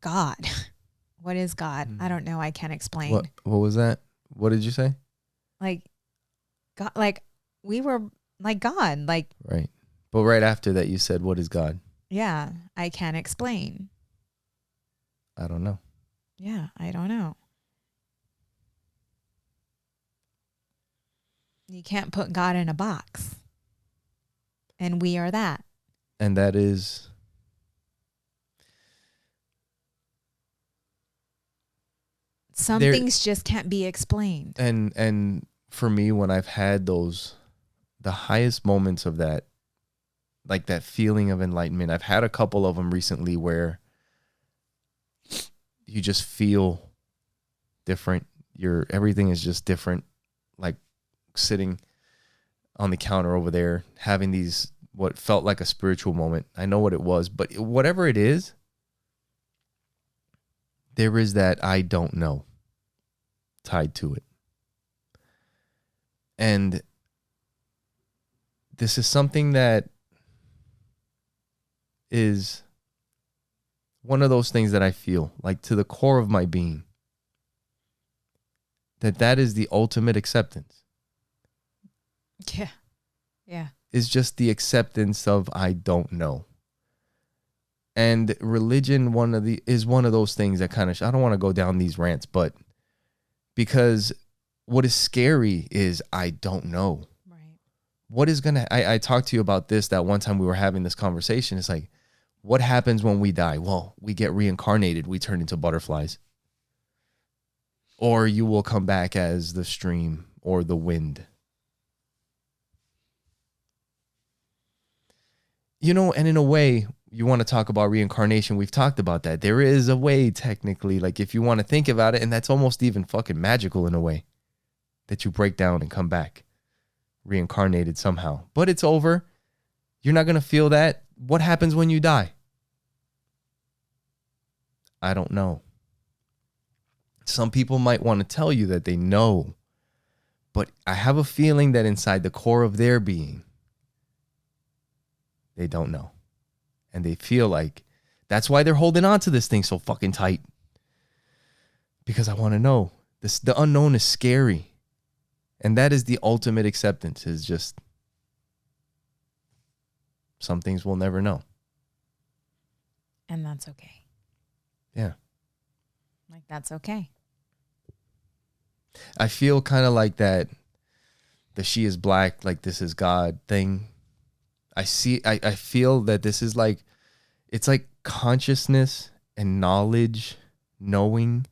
S1: God. What is God? I don't know. I can't explain.
S2: What was that? What did you say?
S1: Like, God, like we were like God, like.
S2: Right. But right after that, you said, "What is God?"
S1: Yeah, I can't explain.
S2: I don't know.
S1: Yeah, I don't know. You can't put God in a box. And we are that.
S2: And that is...
S1: Some things just can't be explained.
S2: And for me, when I've had the highest moments of that, like that feeling of enlightenment, I've had a couple of them recently where you just feel different. Everything is just different. Like sitting on the counter over there, having what felt like a spiritual moment. I know what it was, but whatever it is, there is that I don't know tied to it. And this is something that is one of those things that I feel like to the core of my being, that is the ultimate acceptance.
S1: Yeah. Yeah.
S2: Is just the acceptance of I don't know. And religion is one of those things that kind of, I don't want to go down these rants, but because what is scary is I don't know.
S1: Right.
S2: What is going to, I talked to you about this, that one time we were having this conversation. It's like, what happens when we die? Well, we get reincarnated. We turn into butterflies. or you will come back as the stream or the wind. And in a way, you want to talk about reincarnation. We've talked about that. There is a way, technically, like if you want to think about it, and that's almost even fucking magical in a way, that you break down and come back reincarnated somehow. But it's over. You're not going to feel that. What happens when you die? I don't know. Some people might want to tell you that they know, but I have a feeling that inside the core of their being, they don't know. And they feel like that's why they're holding on to this thing so fucking tight. Because I want to know. The unknown is scary. And that is the ultimate acceptance, is just some things we'll never know.
S1: And that's okay.
S2: Yeah.
S1: Like, that's okay.
S2: I feel kind of like that, the she is black, like this is God thing. I feel that this is like, it's like consciousness and knowledge, knowing.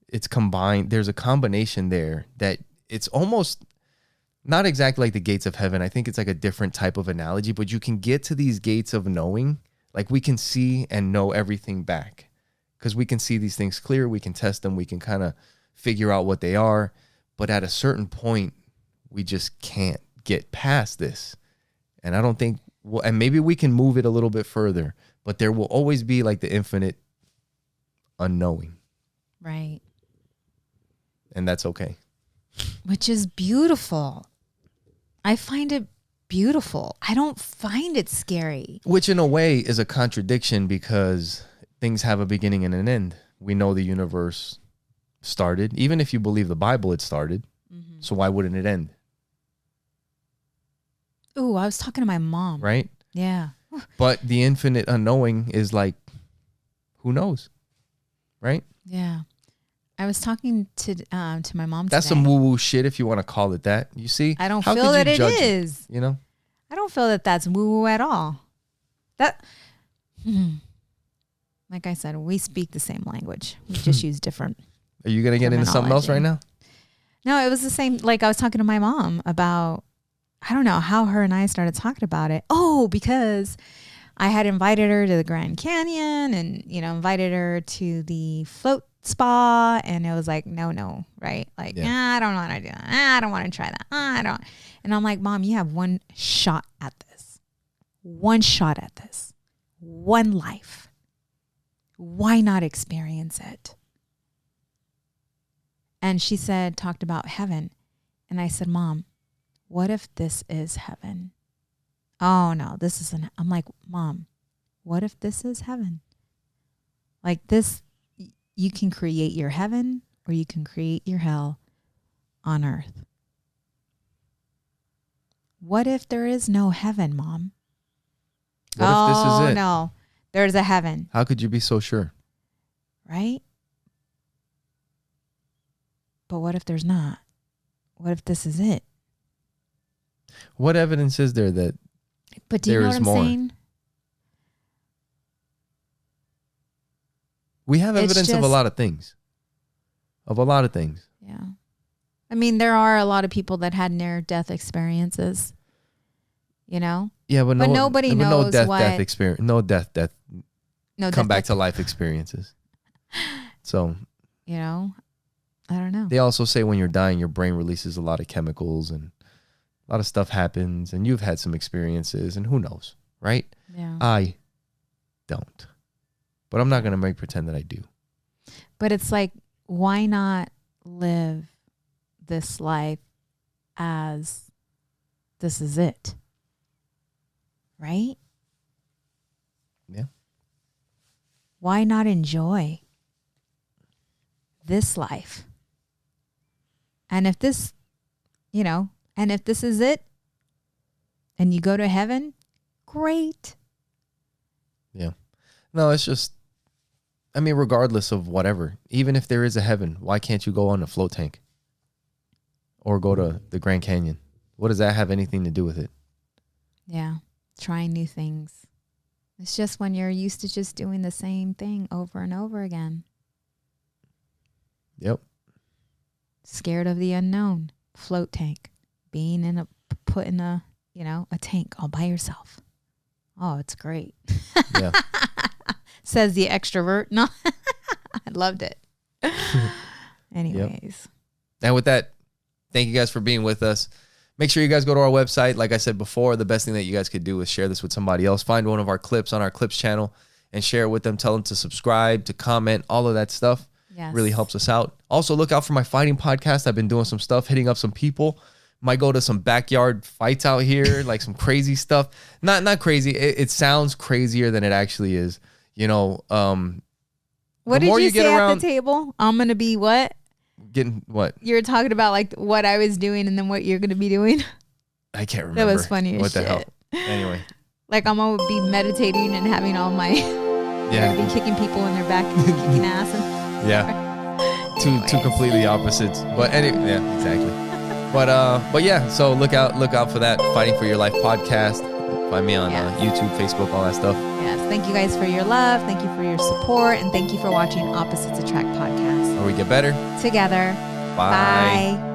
S2: It's combined. There's a combination there that it's almost not exactly like the gates of heaven. I think it's like a different type of analogy, but you can get to these gates of knowing. Like we can see and know everything back because we can see these things clear. We can test them. We can kind of figure out what they are. But at a certain point, we just can't get past this. And I don't think, and maybe we can move it a little bit further, but there will always be like the infinite unknowing.
S1: Right.
S2: And that's okay.
S1: Which is beautiful. I find it beautiful. I don't find it scary.
S2: Which in a way is a contradiction because things have a beginning and an end. We know the universe started. Even if you believe the Bible, it started. Mm-hmm. So why wouldn't it end?
S1: Ooh, I was talking to my mom.
S2: Right?
S1: Yeah.
S2: But the infinite unknowing is like, who knows? Right?
S1: Yeah. I was talking to my mom
S2: That's
S1: today.
S2: some woo-woo shit if you want to call it that. You see?
S1: I don't feel that it is.
S2: You know?
S1: I don't feel that that's woo-woo at all. Like I said, we speak the same language. We just use different.
S2: Are you going to get into something else right now?
S1: No, it was the same. Like I was talking to my mom about, I don't know how her and I started talking about it. Oh, because I had invited her to the Grand Canyon and, invited her to the float spa. And it was like, no, right? Like, I don't want to do that. I don't want to try that. I don't. And I'm like, Mom, you have one shot at this. One shot at this. One life. Why not experience it? And she talked about heaven. And I said, Mom, what if this is heaven? Oh, no, this isn't. I'm like, Mom, what if this is heaven? Like this, you can create your heaven or you can create your hell on earth. What if there is no heaven, Mom?
S2: What if this is it?
S1: Oh, no, there's a heaven.
S2: How could you be so sure?
S1: Right? But what if there's not? What if this is it?
S2: What evidence is there that
S1: but do you know what I'm saying?
S2: We have evidence of a lot of things.
S1: Yeah. I mean, there are a lot of people that had near-death experiences, Yeah,
S2: but
S1: nobody knows
S2: death experience. No death.
S1: No
S2: come back to life experiences. So,
S1: I don't know.
S2: They also say when you're dying, your brain releases a lot of chemicals and a lot of stuff happens and you've had some experiences and who knows, right?
S1: Yeah.
S2: I don't. But I'm not going to pretend that I do.
S1: But it's like, why not live this life as this is it? Right?
S2: Yeah.
S1: Why not enjoy this life? And if this, and if this is it and you go to heaven, great.
S2: Yeah. No, it's just, regardless of whatever, even if there is a heaven, why can't you go on a float tank or go to the Grand Canyon? What does that have anything to do with it?
S1: Yeah. Trying new things. It's just when you're used to just doing the same thing over and over again.
S2: Yep.
S1: Scared of the unknown. Float tank. Being put in a tank all by yourself. Oh, it's great.
S2: Yeah.
S1: Says the extrovert. No, I loved it. Anyways.
S2: Yep. And with that, thank you guys for being with us. Make sure you guys go to our website. Like I said before, the best thing that you guys could do is share this with somebody else. Find one of our clips on our clips channel and share it with them. Tell them to subscribe, to comment, all of that stuff.
S1: Yes.
S2: Really helps us out. Also, look out for my fighting podcast. I've been doing some stuff, hitting up some people. Might go to some backyard fights out here, like some crazy stuff. Not crazy. It sounds crazier than it actually is. You know,
S1: what did you say at the table? I'm going to be what?
S2: Getting what?
S1: You were talking about like what I was doing and then what you're going to be doing.
S2: I can't remember.
S1: That was funny as
S2: what
S1: shit.
S2: The hell? Anyway.
S1: Like I'm going to be meditating and having all my...
S2: Yeah.
S1: Be kicking people in their back and kicking ass. And
S2: yeah. Two completely opposites. But anyway, yeah, exactly. But yeah, so look out for that Fighting for Your Life podcast. Find me on YouTube, Facebook, all that stuff.
S1: Yes. Thank you guys for your love. Thank you for your support. And thank you for watching Opposites Attract podcast.
S2: Where we get better
S1: together.
S2: Bye.
S1: Bye.